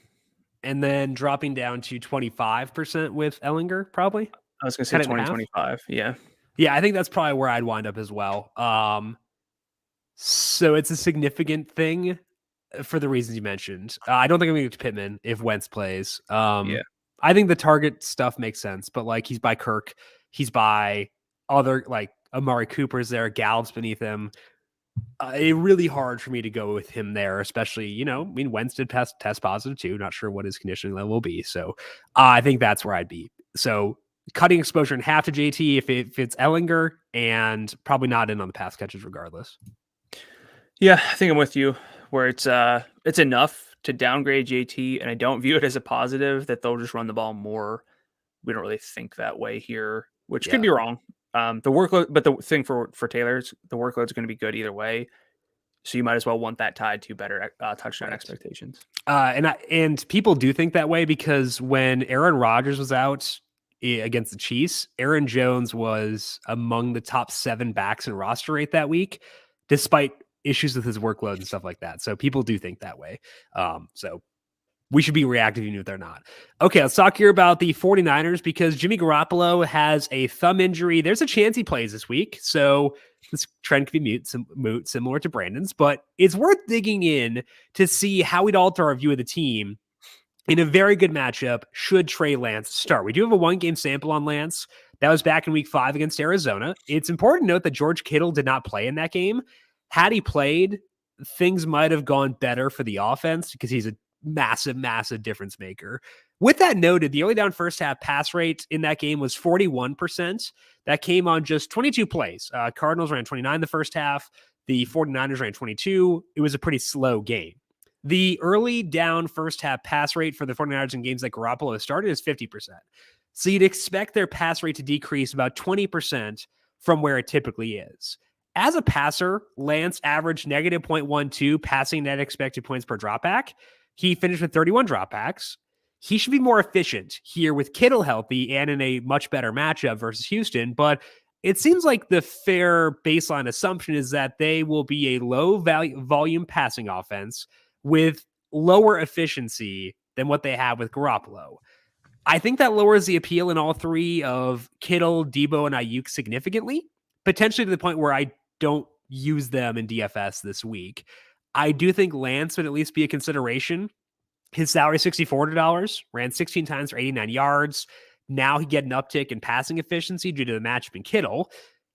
And then dropping down to 25% with Ehlinger, probably. I was going to say 20-25. Yeah. Yeah, I think that's probably where I'd wind up as well. So it's a significant thing for the reasons you mentioned. I don't think I'm going to get to Pittman if Wentz plays. Yeah. I think the target stuff makes sense, but like he's by Kirk, he's by other like Amari Cooper's there, Gallup's beneath him. It's really hard for me to go with him there, especially, Wentz did test positive too. Not sure what his conditioning level will be. So I think that's where I'd be. So cutting exposure in half to JT if it's Ehlinger, and probably not in on the pass catches regardless. Yeah, I think I'm with you where it's enough to downgrade JT, and I don't view it as a positive that they'll just run the ball more. We don't really think that way here, which could be wrong. The workload, but the thing for Taylor's, the workload's going to be good either way. So you might as well want that tied to better touchdown expectations. And people do think that way because when Aaron Rodgers was out against the Chiefs, Aaron Jones was among the top 7 backs in roster rate that week, despite issues with his workload and stuff like that. So people do think that way. So we should be reactive even if they're not. Okay, let's talk here about the 49ers because Jimmy Garoppolo has a thumb injury. There's a chance he plays this week. So this trend could be moot, similar to Brandon's, but it's worth digging in to see how we'd alter our view of the team in a very good matchup should Trey Lance start. We do have a 1-game sample on Lance. That was back in week 5 against Arizona. It's important to note that George Kittle did not play in that game. Had he played, things might have gone better for the offense because he's a massive, massive difference maker. With that noted, the early down first half pass rate in that game was 41%. That came on just 22 plays. Cardinals ran 29 the first half. The 49ers ran 22. It was a pretty slow game. The early down first half pass rate for the 49ers in games like Garoppolo started is 50%. So you'd expect their pass rate to decrease about 20% from where it typically is. As a passer, Lance averaged negative 0.12 passing net expected points per dropback. He finished with 31 dropbacks. He should be more efficient here with Kittle healthy and in a much better matchup versus Houston. But it seems like the fair baseline assumption is that they will be a low value volume passing offense with lower efficiency than what they have with Garoppolo. I think that lowers the appeal in all three of Kittle, Debo, and Ayuk significantly, potentially to the point where I don't use them in DFS this week. I do think Lance would at least be a consideration. His salary is $6,400, ran 16 times for 89 yards. Now he get an uptick in passing efficiency due to the matchup in Kittle.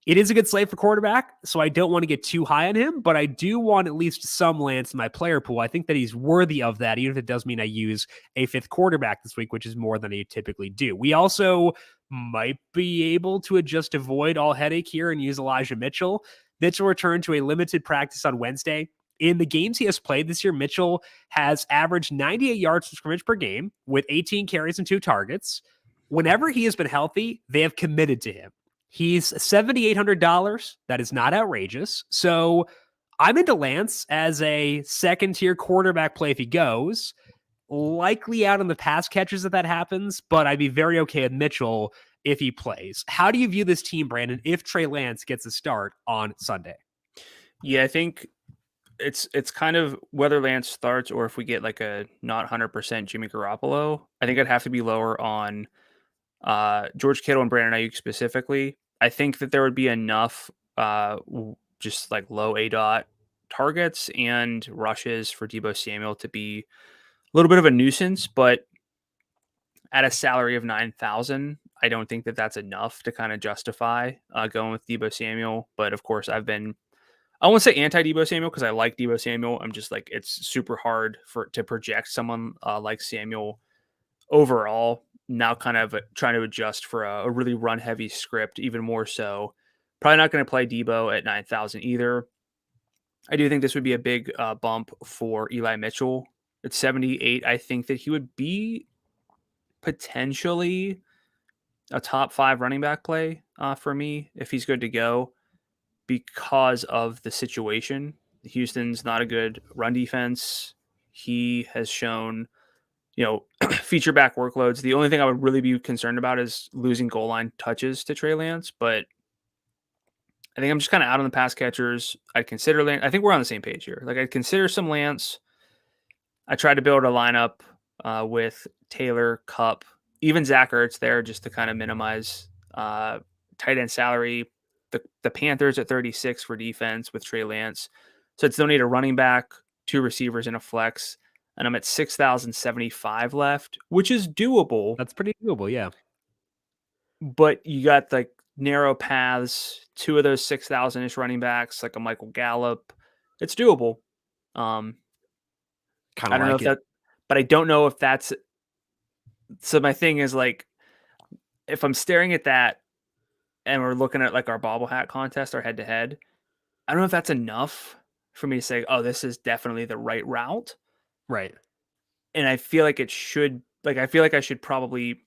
It is a good slate for quarterback, so I don't want to get too high on him, but I do want at least some Lance in my player pool. I think that he's worthy of that, even if it does mean I use a fifth quarterback this week, which is more than I typically do. We also might be able to just avoid all headache here and use Elijah Mitchell. Mitchell returned to a limited practice on Wednesday. In the games he has played this year, Mitchell has averaged 98 yards from scrimmage per game with 18 carries and 2 targets. Whenever he has been healthy, they have committed to him. He's $7,800. That is not outrageous. So I'm into Lance as a second-tier quarterback play if he goes. Likely out on the pass catches if that happens, but I'd be very okay with Mitchell if he plays. How do you view this team, Brandon, if Trey Lance gets a start on Sunday? Yeah, I think it's kind of whether Lance starts or if we get like a not 100% Jimmy Garoppolo. I think I'd have to be lower on George Kittle and Brandon Ayuk specifically. I think that there would be enough just like low ADOT targets and rushes for Deebo Samuel to be a little bit of a nuisance, but at a salary of 9,000, I don't think that that's enough to kind of justify going with Deebo Samuel. But of course, I won't say anti Deebo Samuel because I like Deebo Samuel. I'm just like, it's super hard to project someone like Samuel overall. Now kind of trying to adjust for a really run heavy script, even more so. Probably not going to play Debo at 9,000 either. I do think this would be a big bump for Eli Mitchell at 78. I think that he would be potentially a top 5 running back play for me if he's good to go because of the situation. Houston's not a good run defense. He has shown feature back workloads. The only thing I would really be concerned about is losing goal line touches to Trey Lance, but I think I'm just kind of out on the pass catchers. I'd consider Lance. I think we're on the same page here. Like I'd consider some Lance. I tried to build a lineup with Taylor, Kupp, even Zach Ertz there just to kind of minimize tight end salary. The Panthers at 36 for defense with Trey Lance. So it's still need a running back, 2 receivers, and a flex. And I'm at 6,075 left, which is doable. That's pretty doable, yeah. But you got like narrow paths, 2 of those 6,000-ish running backs, like a Michael Gallup. It's doable. I don't know if that, but I don't know if that's. So my thing is like, if I'm staring at that and we're looking at like our bobble hat contest, our head to head, I don't know if that's enough for me to say, oh, this is definitely the right route. Right. And I feel like I feel like I should probably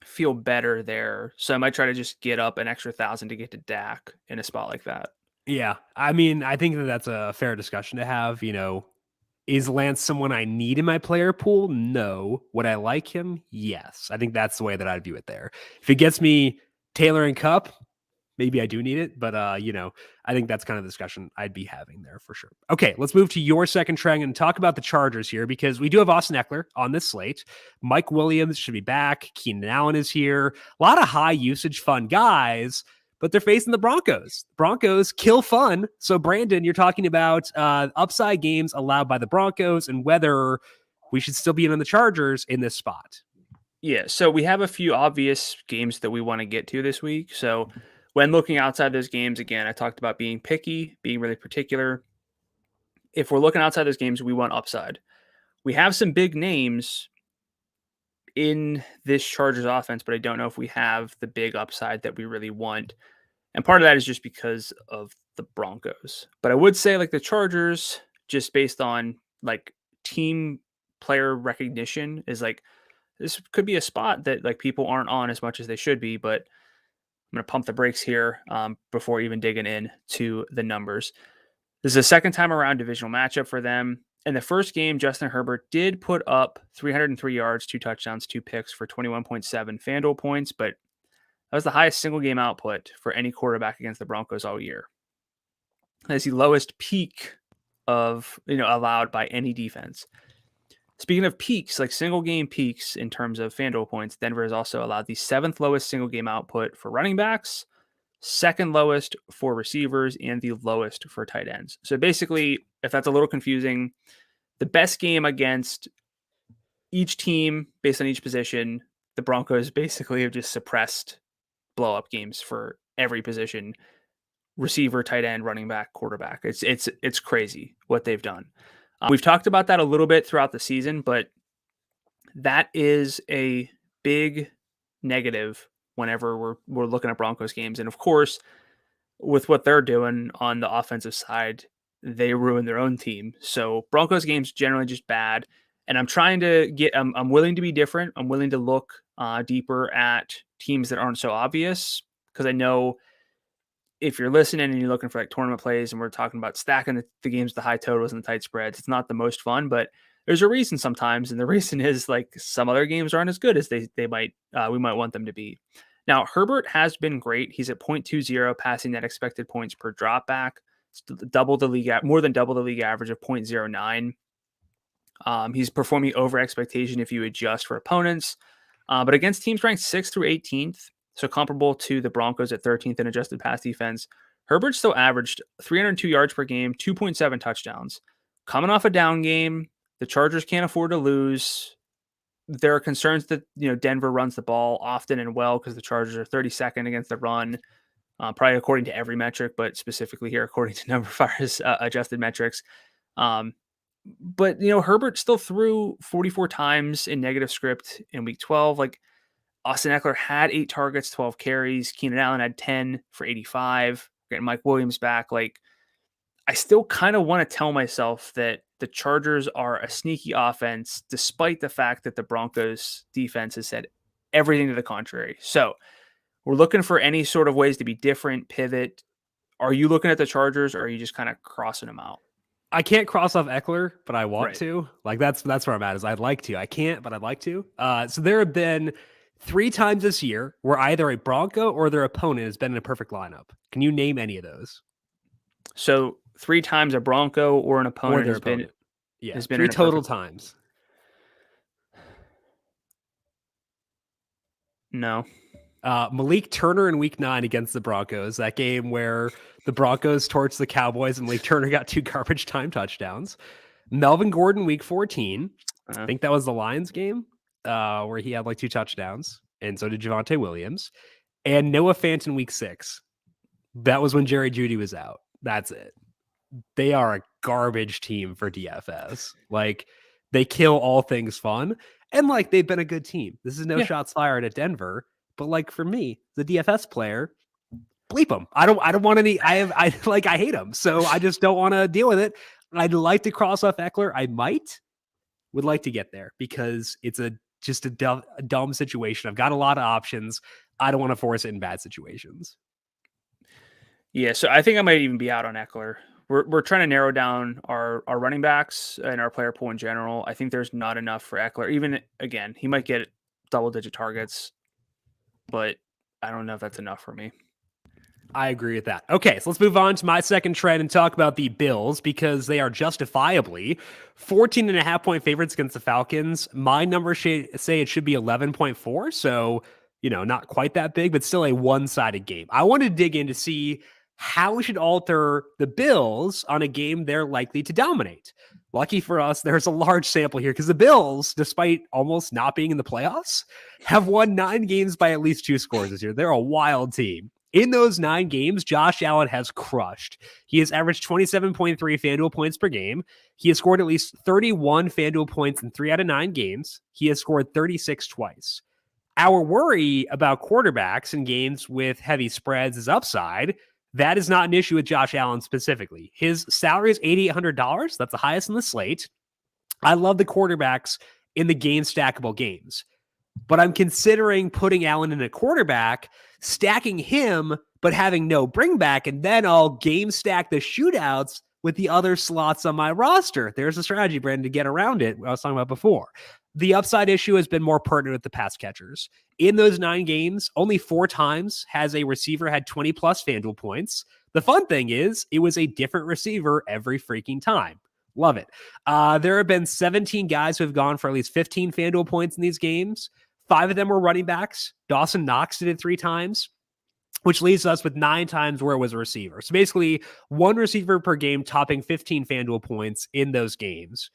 feel better there. So I might try to just get up an extra 1,000 to get to Dak in a spot like that. Yeah. I mean, I think that that's a fair discussion to have. Is Lance someone I need in my player pool? No. Would I like him? Yes. I think that's the way that I'd view it there. If it gets me Taylor and Kupp, maybe I do need it, but I think that's kind of the discussion I'd be having there for sure. Okay, let's move to your second trend and talk about the Chargers here because we do have Austin Eckler on this slate. Mike Williams should be back. Keenan Allen is here. A lot of high usage, fun guys, but they're facing the Broncos. Broncos kill fun. So Brandon, you're talking about upside games allowed by the Broncos and whether we should still be in on the Chargers in this spot. Yeah, so we have a few obvious games that we want to get to this week. So when looking outside those games, again, I talked about being picky, being really particular. If we're looking outside those games, we want upside. We have some big names in this Chargers offense, but I don't know if we have the big upside that we really want. And part of that is just because of the Broncos. But I would say like the Chargers, just based on like team player recognition, is like this could be a spot that like people aren't on as much as they should be, but I'm going to pump the brakes here before even digging in to the numbers. This is a second time around divisional matchup for them. In the first game, Justin Herbert did put up 303 yards, 2 touchdowns, 2 picks for 21.7 FanDuel points, but that That was the highest single game output for any quarterback against the Broncos all year. That's the lowest peak of, allowed by any defense. Speaking of peaks, like single game peaks in terms of FanDuel points, Denver has also allowed the 7th lowest single game output for running backs, 2nd lowest for receivers, and the lowest for tight ends. So basically, if that's a little confusing, the best game against each team based on each position, the Broncos basically have just suppressed blow up games for every position: receiver, tight end, running back, quarterback. It's crazy what they've done. We've talked about that a little bit throughout the season, but that is a big negative whenever we're looking at Broncos games. And of course, with what they're doing on the offensive side, they ruin their own team. So Broncos games generally just bad. And I'm trying to I'm willing to be different. I'm willing to look deeper at teams that aren't so obvious, because I know if you're listening and you're looking for like tournament plays and we're talking about stacking the games, the high totals and the tight spreads, it's not the most fun, but there's a reason sometimes. And the reason is like some other games aren't as good as we might want them to be. Now, Herbert has been great. He's at 0.20 passing net expected points per drop back. It's more than double the league average of 0.09. He's performing over expectation if you adjust for opponents, but against teams ranked 6th through 18th, so comparable to the Broncos at 13th in adjusted pass defense, Herbert still averaged 302 yards per game, 2.7 touchdowns. Coming off a down game, the Chargers can't afford to lose. There are concerns that Denver runs the ball often and well, because the Chargers are 32nd against the run, probably according to every metric, but specifically here according to numberFire's adjusted metrics. But Herbert still threw 44 times in negative script in week 12. Like, Austin Eckler had 8 targets, 12 carries. Keenan Allen had 10 for 85. Getting Mike Williams back. Like, I still kind of want to tell myself that the Chargers are a sneaky offense, despite the fact that the Broncos defense has said everything to the contrary. So we're looking for any sort of ways to be different, pivot. Are you looking at the Chargers, or are you just kind of crossing them out? I can't cross off Eckler, but I want to. Like, that's where I'm at. Is I'd like to. I can't, but I'd like to. So there have been 3 times this year where either a Bronco or their opponent has been in a perfect lineup. Can you name any of those? So 3 times a Bronco or an opponent has been 3 total times. No. Malik Turner in week 9 against the Broncos, that game where the Broncos torched the Cowboys and Malik Turner got 2 garbage time touchdowns. Melvin Gordon week 14. I think that was the Lions game where he had like 2 touchdowns, and so did Javonte Williams. And Noah Fant in week 6. That was when Jerry Jeudy was out. That's it. They are a garbage team for DFS. Like, they kill all things fun, and like they've been a good team. This is no shots fired at Denver. But like, for me, the DFS player, bleep them. I don't want any. I hate them. So I just don't want to deal with it. I'd like to cross off Eckler. Would like to get there, because it's just a dumb situation. I've got a lot of options. I don't want to force it in bad situations. Yeah, so I think I might even be out on Eckler. We're trying to narrow down our running backs and our player pool in general. I think there's not enough for Eckler. Even, again, he might get double-digit targets, but I don't know if that's enough for me. I agree with that. Okay, so let's move on to my second trend and talk about the Bills, because they are justifiably 14.5-point favorites against the Falcons. My numbers say it should be 11.4, so, not quite that big, but still a one-sided game. I wanted to dig in to see how we should alter the Bills on a game they're likely to dominate. Lucky for us, there's a large sample here, because the Bills, despite almost not being in the playoffs, have won 9 games by at least 2 scores this year. They're a wild team. In those 9 games, Josh Allen has crushed. He has averaged 27.3 FanDuel points per game. He has scored at least 31 FanDuel points in 3 out of 9 games. He has scored 36 twice. Our worry about quarterbacks in games with heavy spreads is upside. That is not an issue with Josh Allen specifically. His salary is $8,800. That's the highest in the slate. I love the quarterbacks in the game stackable games, but I'm considering putting Allen in a quarterback, stacking him, but having no bring back, and then I'll game stack the shootouts with the other slots on my roster. There's a strategy, Brandon, to get around it. I was talking about before. The upside issue has been more pertinent with the pass catchers. In those 9 games, only 4 times has a receiver had 20 plus FanDuel points. The fun thing is, it was a different receiver every freaking time. Love it. There have been 17 guys who have gone for at least 15 FanDuel points in these games. 5 of them were running backs. Dawson Knox did it 3 times, which leaves us with 9 times where it was a receiver. So basically, 1 receiver per game topping 15 FanDuel points in those games.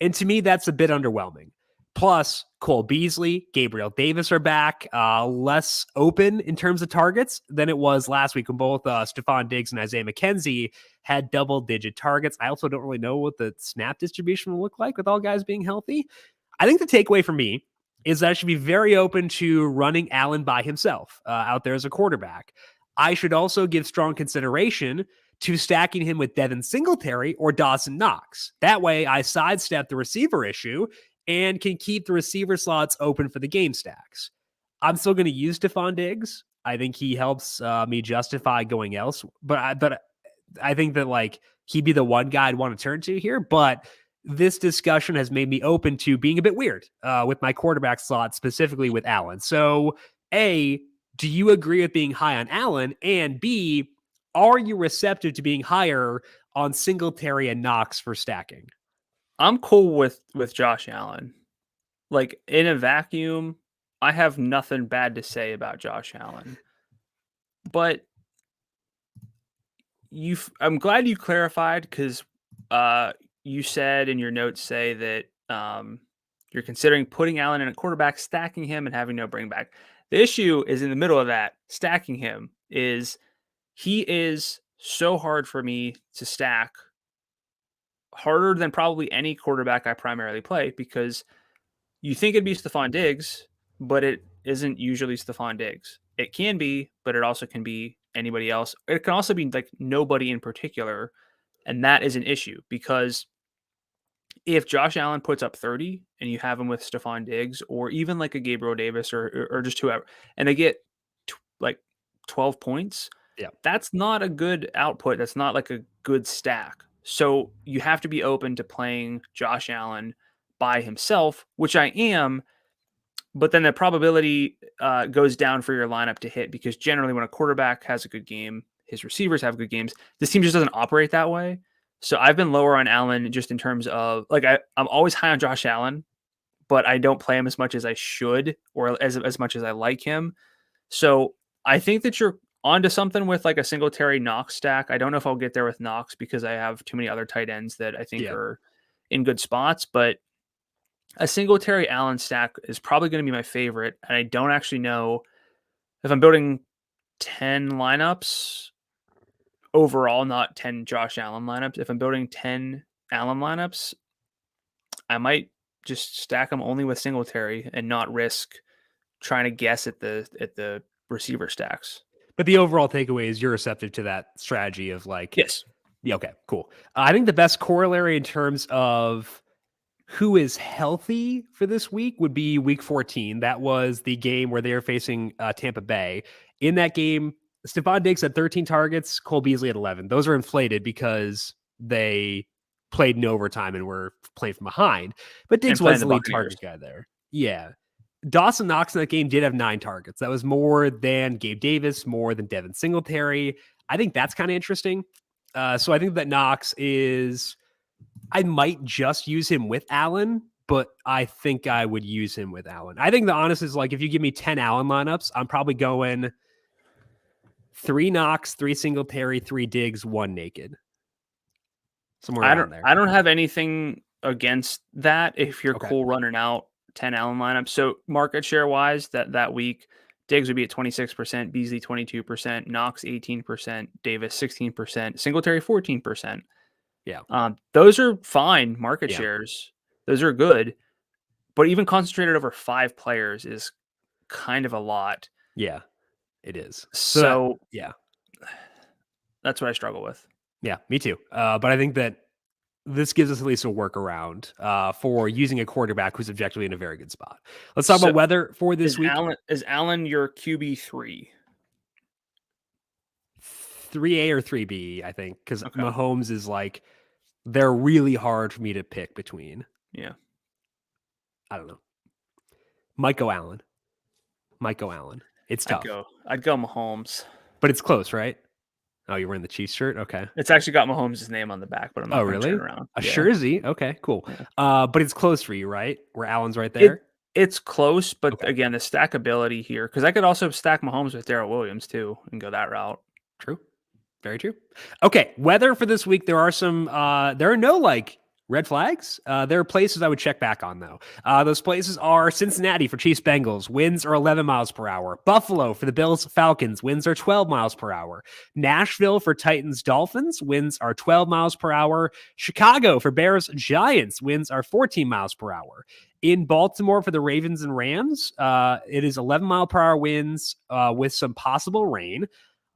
And to me, that's a bit underwhelming. Plus, Cole Beasley, Gabriel Davis are back, less open in terms of targets than it was last week when both Stephon Diggs and Isaiah McKenzie had double-digit targets. I also don't really know what the snap distribution will look like with all guys being healthy. I think the takeaway for me is that I should be very open to running Allen by himself out there as a quarterback. I should also give strong consideration to stacking him with Devin Singletary or Dawson Knox. That way, I sidestep the receiver issue and can keep the receiver slots open for the game stacks. I'm still going to use Stephon Diggs. I think he helps me justify going else, but I think that like he'd be the one guy I'd want to turn to here. But this discussion has made me open to being a bit weird with my quarterback slot, specifically with Allen. So, A, do you agree with being high on Allen? And B, are you receptive to being higher on Singletary and Knox for stacking? I'm cool with Josh Allen. Like, in a vacuum, I have nothing bad to say about Josh Allen. But I'm glad you clarified, because you said in your notes say that you're considering putting Allen in a quarterback, stacking him, and having no bring back. The issue is in the middle of that. Stacking him he is so hard for me to stack, harder than probably any quarterback I primarily play, because you think it'd be Stephon Diggs, but it isn't usually Stephon Diggs. It can be, but it also can be anybody else. It can also be like nobody in particular, and that is an issue, because if Josh Allen puts up 30 and you have him with Stephon Diggs or even like a Gabriel Davis or just whoever, and they get like 12 points, Yeah, that's not a good output. That's not like a good stack. So you have to be open to playing Josh Allen by himself, which I am, but then the probability goes down for your lineup to hit, because generally when a quarterback has a good game, his receivers have good games. This team just doesn't operate that way. So I've been lower on Allen just in terms of like I'm always high on Josh Allen, but I don't play him as much as I should or as much as I like him. So I think that you're onto something with like a Singletary Knox stack. I don't know if I'll get there with Knox because I have too many other tight ends that I think are in good spots, but a Singletary Allen stack is probably going to be my favorite. And I don't actually know if I'm building 10 lineups overall, not 10 Josh Allen lineups. If I'm building 10 Allen lineups, I might just stack them only with Singletary and not risk trying to guess at the receiver stacks. But the overall takeaway is you're receptive to that strategy of like, yes. Yeah, okay, cool. I think the best corollary in terms of who is healthy for this week would be week 14. That was the game where they were facing Tampa Bay. In that game, Stephon Diggs had 13 targets, Cole Beasley had 11. Those are inflated because they played in overtime and were playing from behind. But Diggs was the lead target guy there. Yeah. Dawson Knox in that game did have 9 targets. That was more than Gabe Davis, more than Devin Singletary. I think that's kind of interesting. So I think that Knox is, I might just use him with Allen, but I think I would use him with Allen. I think the honest is like, if you give me 10 Allen lineups, I'm probably going 3 Knox, 3 Singletary, 3 Diggs, 1 naked. Somewhere around there. I don't have anything against that if you're cool running out 10 Allen lineups. So market share wise, that week, Diggs would be at 26%, Beasley 22%, Knox 18%, Davis 16%, Singletary 14%. Yeah. Those are fine market shares. Those are good. But even concentrated over 5 players is kind of a lot. Yeah, it is. So yeah, that's what I struggle with. Yeah, me too. But I think that this gives us at least a workaround for using a quarterback who's objectively in a very good spot. Let's talk about weather for this week. Is Allen your QB3? 3A or 3B, I think, because Okay. Mahomes is like, they're really hard for me to pick between. Yeah. I don't know. Might go Allen. It's tough, I'd go Mahomes. but it's close, right? Oh, you're wearing the Chiefs shirt? Okay. It's actually got Mahomes' name on the back, but I'm Oh, not going to turn really? around. A Yeah. jersey? Okay, cool. Yeah. But it's close for you, right? Where Allen's right It there? it's close, but Okay. again, the stackability here, because I could also stack Mahomes with Darrell Williams too and go that route. True. Very true. Okay, weather for this week. There are no like red flags. There are places I would check back on though. Those places are Cincinnati for Chiefs Bengals. Winds are 11 miles per hour. Buffalo for the Bills Falcons. Winds are 12 miles per hour. Nashville for Titans Dolphins. Winds are 12 miles per hour. Chicago for Bears Giants. Winds are 14 miles per hour. In Baltimore for the Ravens and Rams, it is 11-mile-per-hour winds with some possible rain.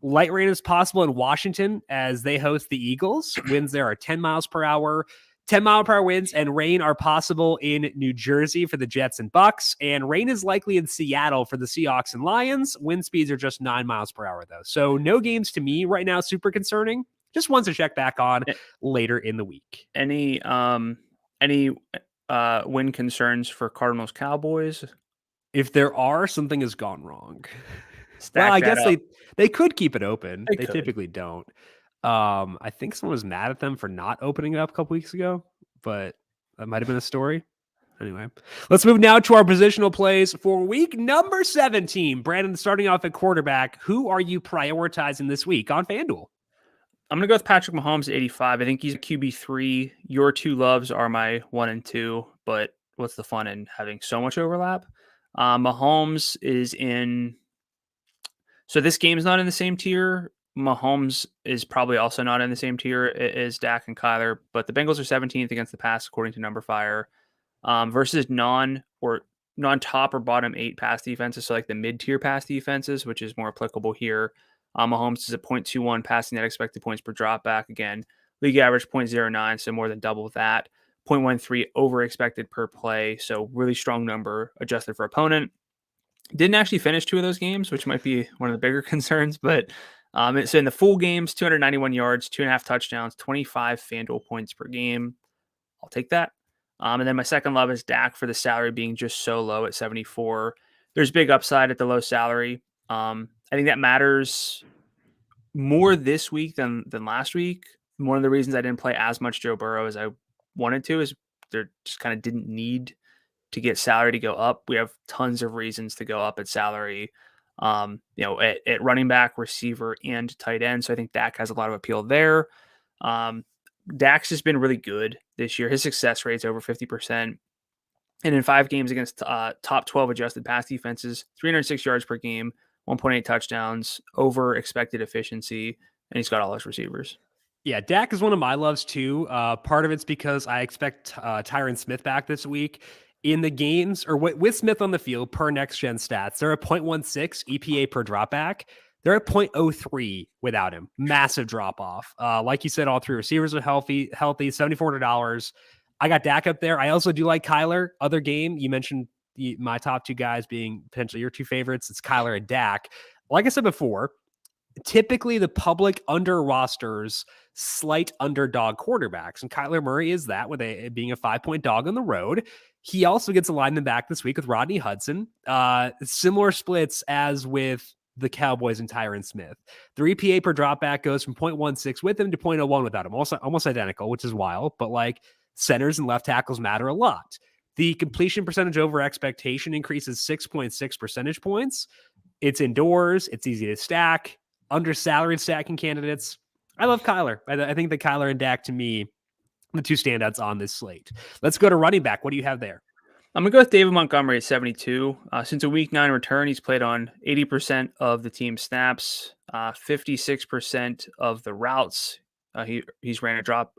Light rain is possible in Washington as they host the Eagles. Winds there are 10 miles per hour. 10-mile-per-hour winds and rain are possible in New Jersey for the Jets and Bucks. And rain is likely in Seattle for the Seahawks and Lions. Wind speeds are just 9 miles per hour, though. So no games to me right now super concerning. Just ones to check back on later in the week. Any win concerns for Cardinals Cowboys? If there are, something has gone wrong. Stack well, I that guess up. they could keep it open. They They could. typically don't. I think someone was mad at them for not opening it up a couple weeks ago, but that might have been a story. Anyway, let's move now to our positional plays for week number 17. Brandon, starting off at quarterback, who are you prioritizing this week on FanDuel? I'm going to go with Patrick Mahomes at 85. I think he's a QB3. Your two loves are my 1 and 2, but what's the fun in having so much overlap? Mahomes is in. So this game's not in the same tier. Mahomes is probably also not in the same tier as Dak and Kyler, but the Bengals are 17th against the pass according to numberFire, versus non-top or bottom 8 pass defenses, so like the mid-tier pass defenses, which is more applicable here. Mahomes is a 0.21 passing net expected points per dropback. Again, league average 0.09, so more than double that. 0.13 over expected per play, so really strong number adjusted for opponent. Didn't actually finish 2 of those games, which might be one of the bigger concerns, but so in the full games, 291 yards, 2.5 touchdowns, 25 FanDuel points per game. I'll take that. And then my second love is Dak for the salary being just so low at 74. There's big upside at the low salary. I think that matters more this week than last week. One of the reasons I didn't play as much Joe Burrow as I wanted to is there just kind of didn't need to get salary to go up. We have tons of reasons to go up at salary, at running back, receiver, and tight end. So I think Dak has a lot of appeal there. Dak's just been really good this year. His success rate's over 50%. And in 5 games against top 12 adjusted pass defenses, 306 yards per game, 1.8 touchdowns, over expected efficiency, and he's got all his receivers. Yeah, Dak is one of my loves too. Part of it's because I expect Tyron Smith back this week. In the games, or with Smith on the field per next gen stats, they're at 0.16 EPA per dropback. They're at 0.03 without him. Massive drop off. Like you said, all 3 receivers are healthy, $7,400. I got Dak up there. I also do like Kyler. Other game, you mentioned my top 2 guys being potentially your 2 favorites. It's Kyler and Dak. Like I said before, typically the public under rosters slight underdog quarterbacks, and Kyler Murray is that with being a 5-point dog on the road. He also gets aligned in the back this week with Rodney Hudson. Similar splits as with the Cowboys and Tyron Smith. The EPA per dropback goes from 0.16 with him to 0.01 without him. Also almost identical, which is wild, but like centers and left tackles matter a lot. The completion percentage over expectation increases 6.6 percentage points. It's indoors. It's easy to stack. Under salaried stacking candidates. I love Kyler. I think that Kyler and Dak, to me, the 2 standouts on this slate. Let's go to running back. What do you have there? I'm going to go with David Montgomery at 72. Since a week 9 return, he's played on 80% of the team snaps, 56% of the routes. He's ran a route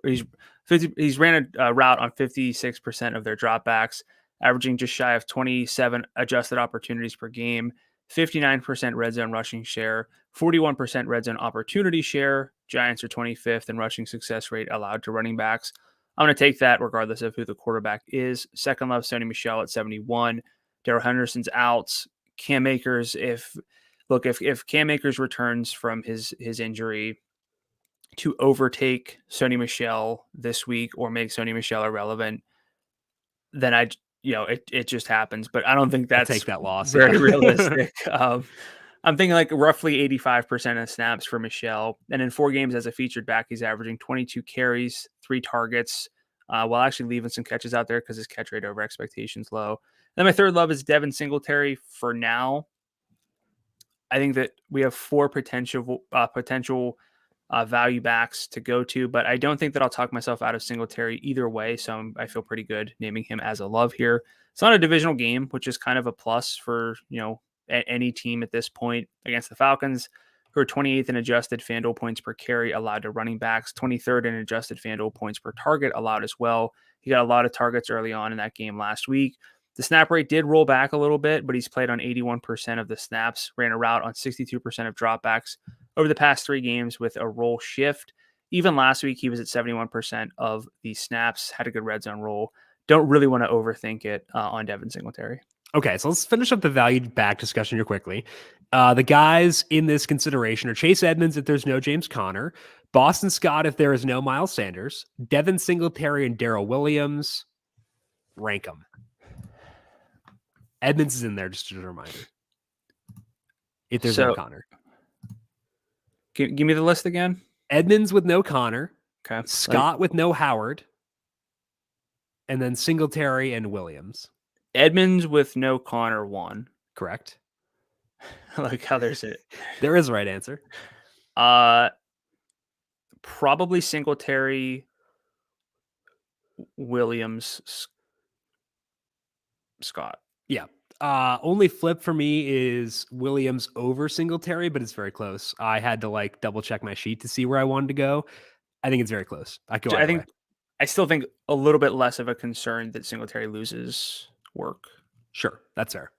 on 56% of their dropbacks, averaging just shy of 27 adjusted opportunities per game, 59% red zone rushing share, 41% red zone opportunity share. Giants are 25th in rushing success rate allowed to running backs. I'm going to take that regardless of who the quarterback is. Second love, Sony Michel at 71. Darrell Henderson's out. Cam Akers, if Cam Akers returns from his injury, to overtake Sony Michel this week or make Sony Michel irrelevant, then it just happens. But I don't think I'll that's take that loss. very Yeah. realistic. I'm thinking like roughly 85% of snaps for Michel. And in 4 games as a featured back, he's averaging 22 carries, 3 targets, while actually leaving some catches out there because his catch rate over expectations low. Then my third love is Devin Singletary for now. I think that we have 4 potential value backs to go to, but I don't think that I'll talk myself out of Singletary either way. So I feel pretty good naming him as a love here. It's not a divisional game, which is kind of a plus for, any team at this point against the Falcons, who are 28th in adjusted FanDuel points per carry allowed to running backs, 23rd in adjusted FanDuel points per target allowed as well. He got a lot of targets early on in that game last week. The snap rate did roll back a little bit, but he's played on 81% of the snaps, ran a route on 62% of dropbacks over the past 3 games with a roll shift. Even last week, he was at 71% of the snaps, had a good red zone roll. Don't really want to overthink it on Devin Singletary. Okay, so let's finish up the value back discussion here quickly. The guys in this consideration are Chase Edmonds if there's no James Conner, Boston Scott if there is no Miles Sanders, Devin Singletary and Darrell Williams. Rank them. Edmonds is in there, just as a reminder. If there's no Conner. Give me the list again. Edmonds with no Conner. Okay. Scott with no Howard. And then Singletary and Williams. Edmonds with no Conner 1. Correct. I like how there's it. There is a right answer. Probably Singletary, Williams, Scott. Yeah. Only flip for me is Williams over Singletary, but it's very close. I had to double check my sheet to see where I wanted to go. I think it's very close. I still think a little bit less of a concern that Singletary loses work. Sure, that's fair.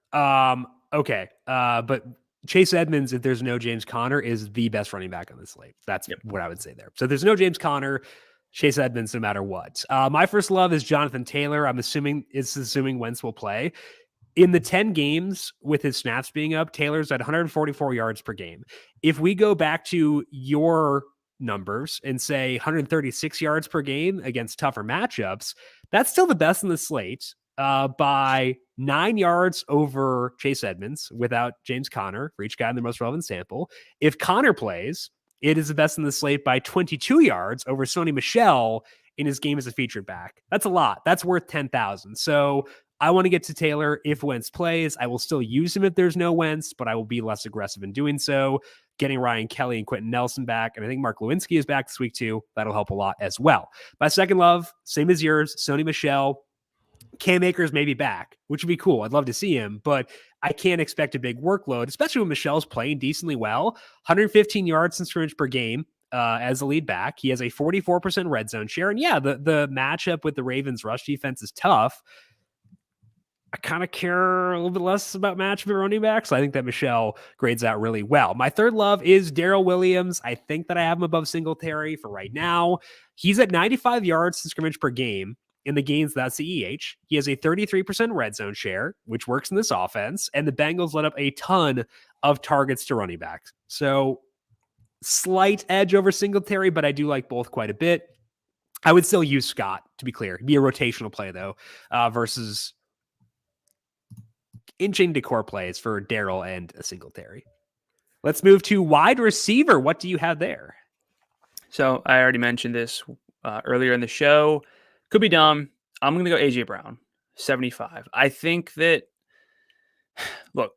Okay. But Chase Edmonds, if there's no James Conner, is the best running back on this slate. That's what I would say there. So there's no James Conner, Chase Edmonds, no matter what. My first love is Jonathan Taylor. I'm assuming Wentz will play. In the 10 games with his snaps being up, Taylor's at 144 yards per game. If we go back to your numbers and say 136 yards per game against tougher matchups, that's still the best in the slate by 9 yards over Chase Edmonds without James Conner for each guy in the most relevant sample. If Conner plays, it is the best in the slate by 22 yards over Sony Michel in his game as a featured back. That's a lot. That's worth 10,000. So I want to get to Taylor if Wentz plays. I will still use him if there's no Wentz, but I will be less aggressive in doing so. Getting Ryan Kelly and Quentin Nelson back, and I think Mark Lewinsky is back this week too. That'll help a lot as well. My second love, same as yours, Sony Michel. Cam Akers may be back, which would be cool. I'd love to see him, but I can't expect a big workload, especially when Michel's playing decently well. 115 yards in scrimmage per game as a lead back. He has a 44% red zone share. And yeah, the matchup with the Ravens rush defense is tough. I kind of care a little bit less about matchup running backs. So I think that Michel grades out really well. My third love is Darrell Williams. I think that I have him above Singletary for right now. He's at 95 yards in scrimmage per game. In the gains, that's the EH. He has a 33% red zone share, which works in this offense. And the Bengals let up a ton of targets to running backs. So slight edge over Singletary, but I do like both quite a bit. I would still use Scott, to be clear. It'd be a rotational play, though, versus inching to core plays for Darrell and a Singletary. Let's move to wide receiver. What do you have there? So I already mentioned this earlier in the show. Could be dumb. I'm going to go AJ Brown, 75. I think that, look,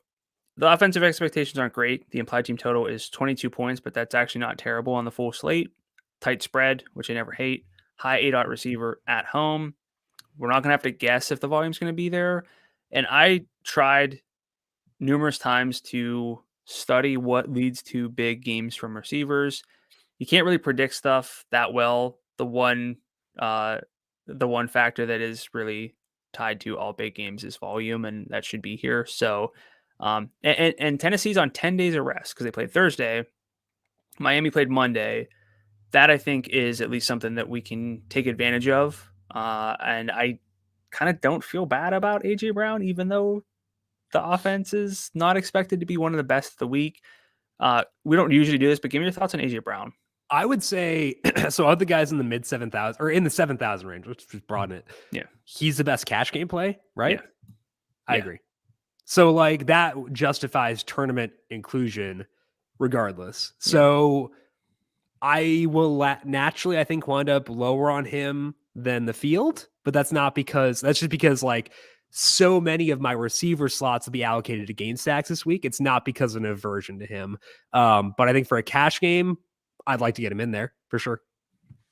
the offensive expectations aren't great. The implied team total is 22 points, but that's actually not terrible on the full slate. Tight spread, which I never hate. High ADOT receiver at home. We're not going to have to guess if the volume's going to be there. And I tried numerous times to study what leads to big games from receivers. You can't really predict stuff that well. The one factor that is really tied to all big games is volume, and that should be here. So, and Tennessee's on 10 days of rest because they played Thursday. Miami played Monday. That I think is at least something that we can take advantage of. And I kind of don't feel bad about AJ Brown, even though the offense is not expected to be one of the best of the week. We don't usually do this, but give me your thoughts on AJ Brown. I would say so. Of the guys in the mid 7,000 or in the 7,000 range, let's just broaden it. Yeah, He's the best cash game play, right? yeah, I yeah, agree. So like that justifies tournament inclusion, regardless. yeah. So I will naturally, I think, wind up lower on him than the field, but that's just because like so many of my receiver slots will be allocated to game stacks this week. It's not because of an aversion to him. But I think for a cash game, I'd like to get him in there for sure.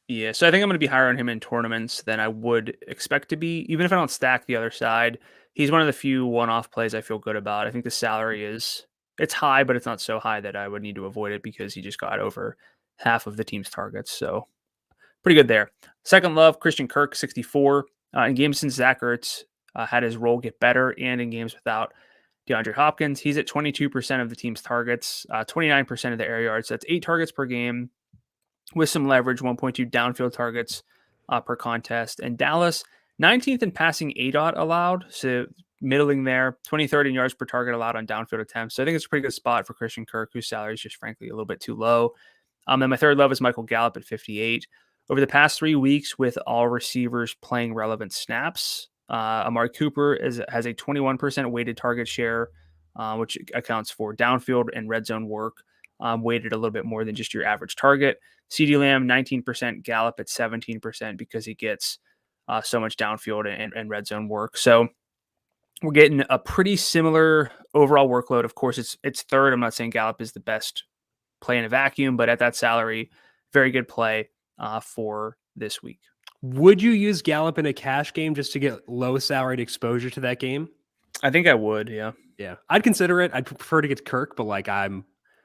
Yeah, so I think I'm going to be higher on him in tournaments than I would expect to be, even if I don't stack the other side. He's one of the few one-off plays I feel good about. I think the salary it's high, but it's not so high that I would need to avoid it because he just got over half of the team's targets. So pretty good there. Second love, Christian Kirk, 64. In games since Zach Ertz had his role get better and in games without DeAndre Hopkins, he's at 22% of the team's targets, 29% of the air yards. That's 8 targets per game with some leverage, 1.2 downfield targets per contest. And Dallas, 19th in passing ADOT allowed, so middling there, 23rd in yards per target allowed on downfield attempts. So I think it's a pretty good spot for Christian Kirk, whose salary is just frankly a little bit too low. Then my third love is Michael Gallup at 58. Over the past 3 weeks, with all receivers playing relevant snaps, Amari Cooper has a 21% weighted target share, which accounts for downfield and red zone work, weighted a little bit more than just your average target. CeeDee Lamb, 19%, Gallup at 17% because he gets so much downfield and red zone work. So we're getting a pretty similar overall workload. Of course, it's third. I'm not saying Gallup is the best play in a vacuum, but at that salary, very good play for this week. Would you use Gallup in a cash game just to get low salaried exposure to that game? I think I would, yeah. Yeah, I'd consider it. I'd prefer to get Kirk, but like I'm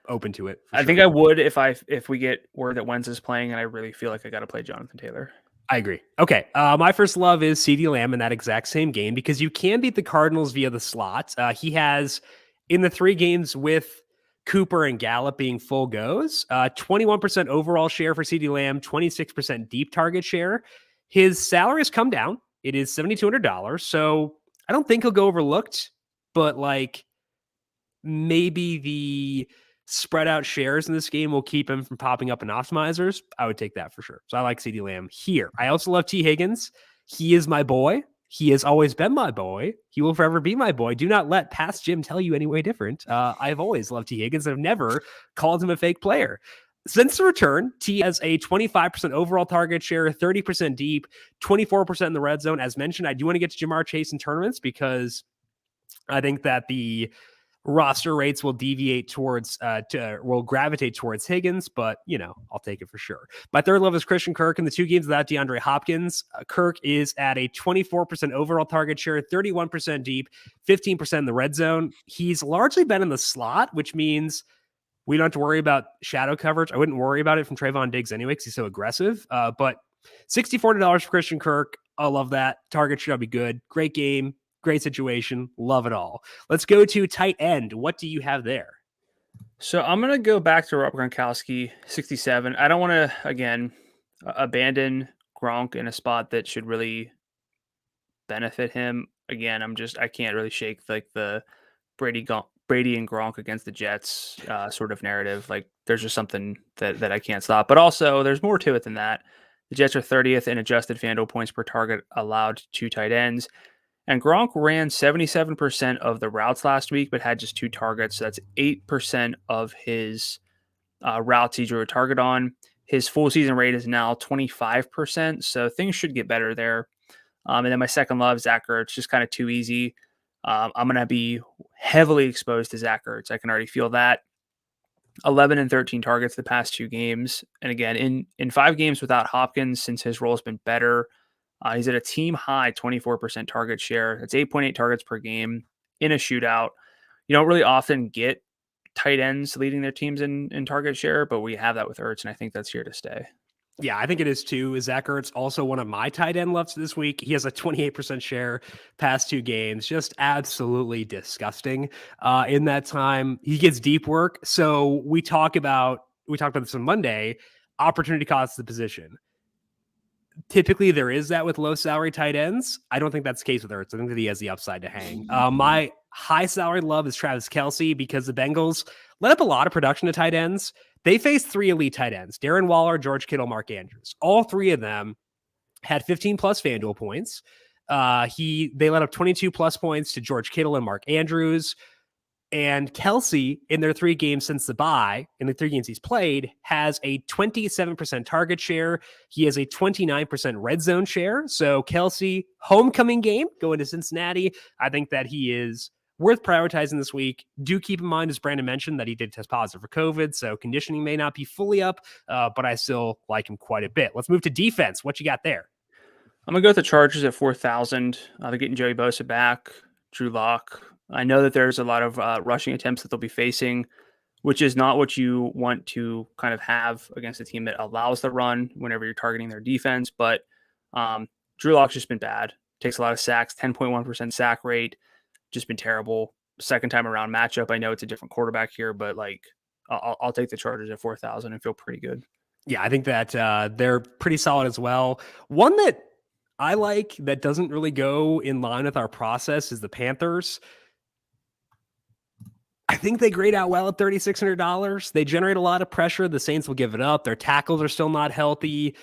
open to it. I think I would if we get word that Wentz is playing and I really feel like I got to play Jonathan Taylor. I agree. Okay. My first love is CeeDee Lamb in that exact same game because you can beat the Cardinals via the slot. He has, in the 3 games with Cooper and Gallup being full goes, 21% overall share for CeeDee Lamb, 26% deep target share. His salary has come down. It is $7,200. So I don't think he'll go overlooked, but like maybe the spread out shares in this game will keep him from popping up in optimizers. I would take that for sure. So I like CeeDee Lamb here. I also love T. Higgins. He is my boy. He has always been my boy. He will forever be my boy. Do not let past Jim tell you any way different. I've always loved T. Higgins. I've never called him a fake player. Since the return, T has a 25% overall target share, 30% deep, 24% in the red zone. As mentioned, I do want to get to Jamar Chase in tournaments because I think that the roster rates will deviate towards will gravitate towards Higgins, but I'll take it for sure. My third love is Christian Kirk in the 2 games without DeAndre Hopkins. Kirk is at a 24% overall target share, 31% deep, 15% in the red zone. He's largely been in the slot, which means we don't have to worry about shadow coverage. I wouldn't worry about it from Trayvon Diggs anyway because he's so aggressive. But $64 for Christian Kirk. I love that. Target should be good. Great game. Great situation. Love it all. Let's go to tight end. What do you have there? So I'm going to go back to Rob Gronkowski, 67. I don't want to, again, abandon Gronk in a spot that should really benefit him. Again, I can't really shake like the Brady and Gronk against the Jets sort of narrative. Like there's just something that I can't stop. But also there's more to it than that. The Jets are 30th in adjusted FanDuel points per target allowed to tight ends. And Gronk ran 77% of the routes last week, but had just 2 targets. So that's 8% of his routes he drew a target on. His full season rate is now 25%. So things should get better there. And then my second love, Zach Ertz, just kind of too easy. I'm going to be heavily exposed to Zach Ertz. I can already feel that. 11 and 13 targets the past 2 games. And again, in 5 games without Hopkins, since his role has been better, he's at a team high 24% target share. That's 8.8 targets per game in a shootout. You don't really often get tight ends leading their teams in target share, but we have that with Ertz, and I think that's here to stay. Yeah, I think it is too. Zach Ertz also one of my tight end loves this week. He has a 28% share past 2 games. Just absolutely disgusting. In that time, he gets deep work. So we talked about this on Monday. Opportunity costs the position. Typically, there is that with low salary tight ends. I don't think that's the case with Ertz. I think that he has the upside to hang. My high salary love is Travis Kelce because the Bengals let up a lot of production to tight ends. They faced 3 elite tight ends, Darren Waller, George Kittle, Mark Andrews. All 3 of them had 15 plus FanDuel points. They let up 22 plus points to George Kittle and Mark Andrews. And Kelsey, in their 3 games since the bye, in the 3 games he's played, has a 27% target share. He has a 29% red zone share. So Kelsey, homecoming game, going to Cincinnati. I think that he is worth prioritizing this week. Do keep in mind, as Brandon mentioned, that he did test positive for COVID, so conditioning may not be fully up, but I still like him quite a bit. Let's move to defense. What you got there? I'm going to go with the Chargers at 4,000. They're getting Joey Bosa back, Drew Lock. I know that there's a lot of rushing attempts that they'll be facing, which is not what you want to kind of have against a team that allows the run whenever you're targeting their defense. But Drew Lock's just been bad. Takes a lot of sacks, 10.1% sack rate. Just been terrible. Second time around matchup. I know it's a different quarterback here, but I'll take the Chargers at 4,000 and feel pretty good. Yeah, I think that they're pretty solid as well. One that I like that doesn't really go in line with our process is the Panthers. I think they grade out well at $3,600. They generate a lot of pressure. The Saints will give it up. Their tackles are still not healthy.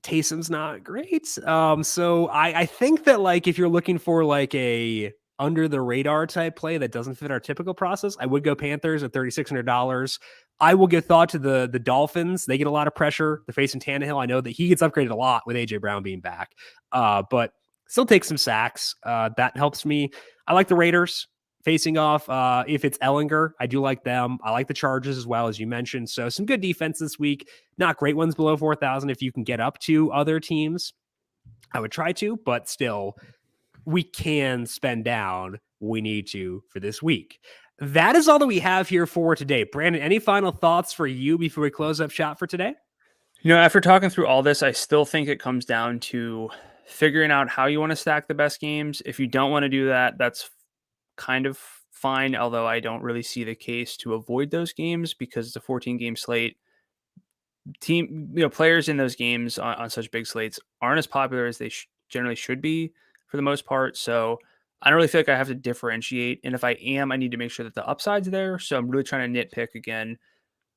Taysom's not great. So I think that if you're looking for a under the radar type play that doesn't fit our typical process, I would go Panthers at $3,600. I will give thought to the Dolphins. They get a lot of pressure. They're facing Tannehill. I know that he gets upgraded a lot with AJ Brown being back, but still take some sacks. That helps me. I like the Raiders facing off. If it's Ellinger, I do like them. I like the Chargers as well, as you mentioned. So some good defense this week. Not great ones below 4,000. If you can get up to other teams, I would try to, but still, we can spend down. We need to for this week. That is all that we have here for today. Brandon, any final thoughts for you before we close up shop for today? After talking through all this, I still think it comes down to figuring out how you want to stack the best games. If you don't want to do that, that's kind of fine, although I don't really see the case to avoid those games because it's a 14-game slate. Players in those games on such big slates aren't as popular as they generally should be for the most part. So I don't really feel like I have to differentiate. And if I am, I need to make sure that the upside's there. So I'm really trying to nitpick again,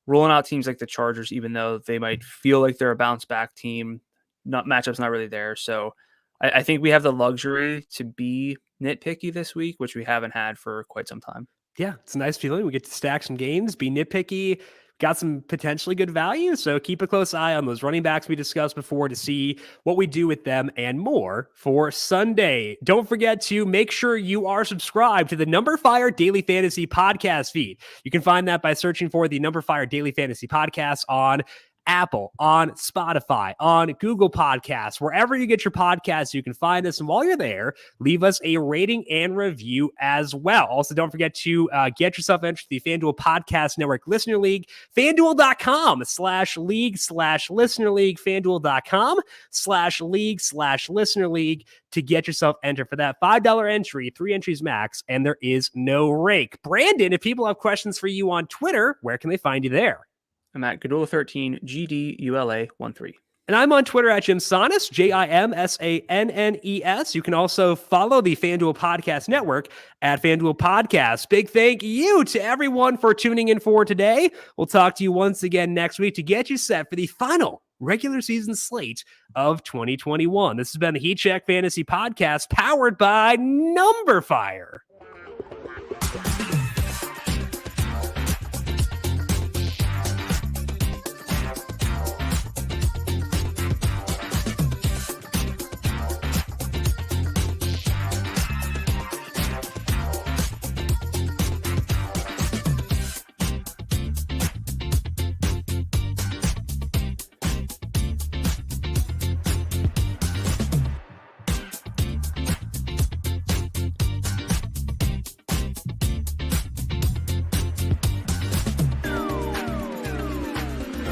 rolling out teams like the Chargers, even though they might feel like they're a bounce back team. Matchup's not really there. So I think we have the luxury to be nitpicky this week, which we haven't had for quite some time. Yeah, it's a nice feeling. We get to stack some games, be nitpicky, got some potentially good value. So keep a close eye on those running backs we discussed before to see what we do with them and more for Sunday. Don't forget to make sure you are subscribed to the numberFire Daily Fantasy Podcast feed. You can find that by searching for the numberFire Daily Fantasy Podcast on Apple, on Spotify, on Google Podcasts, wherever you get your podcasts, you can find us. And while you're there, leave us a rating and review as well. Also, don't forget to get yourself entered to the FanDuel Podcast Network Listener League, FanDuel.com/league/listener league, FanDuel.com/league/listener league to get yourself entered for that $5 entry, 3 entries max, and there is no rake. Brandon, if people have questions for you on Twitter, where can they find you there? I'm at Gadula13, GDULA13. And I'm on Twitter at Jim Sannes, JIMSANNES. You can also follow the FanDuel Podcast Network at FanDuel Podcast. Big thank you to everyone for tuning in for today. We'll talk to you once again next week to get you set for the final regular season slate of 2021. This has been the Heat Check Fantasy Podcast powered by numberFire.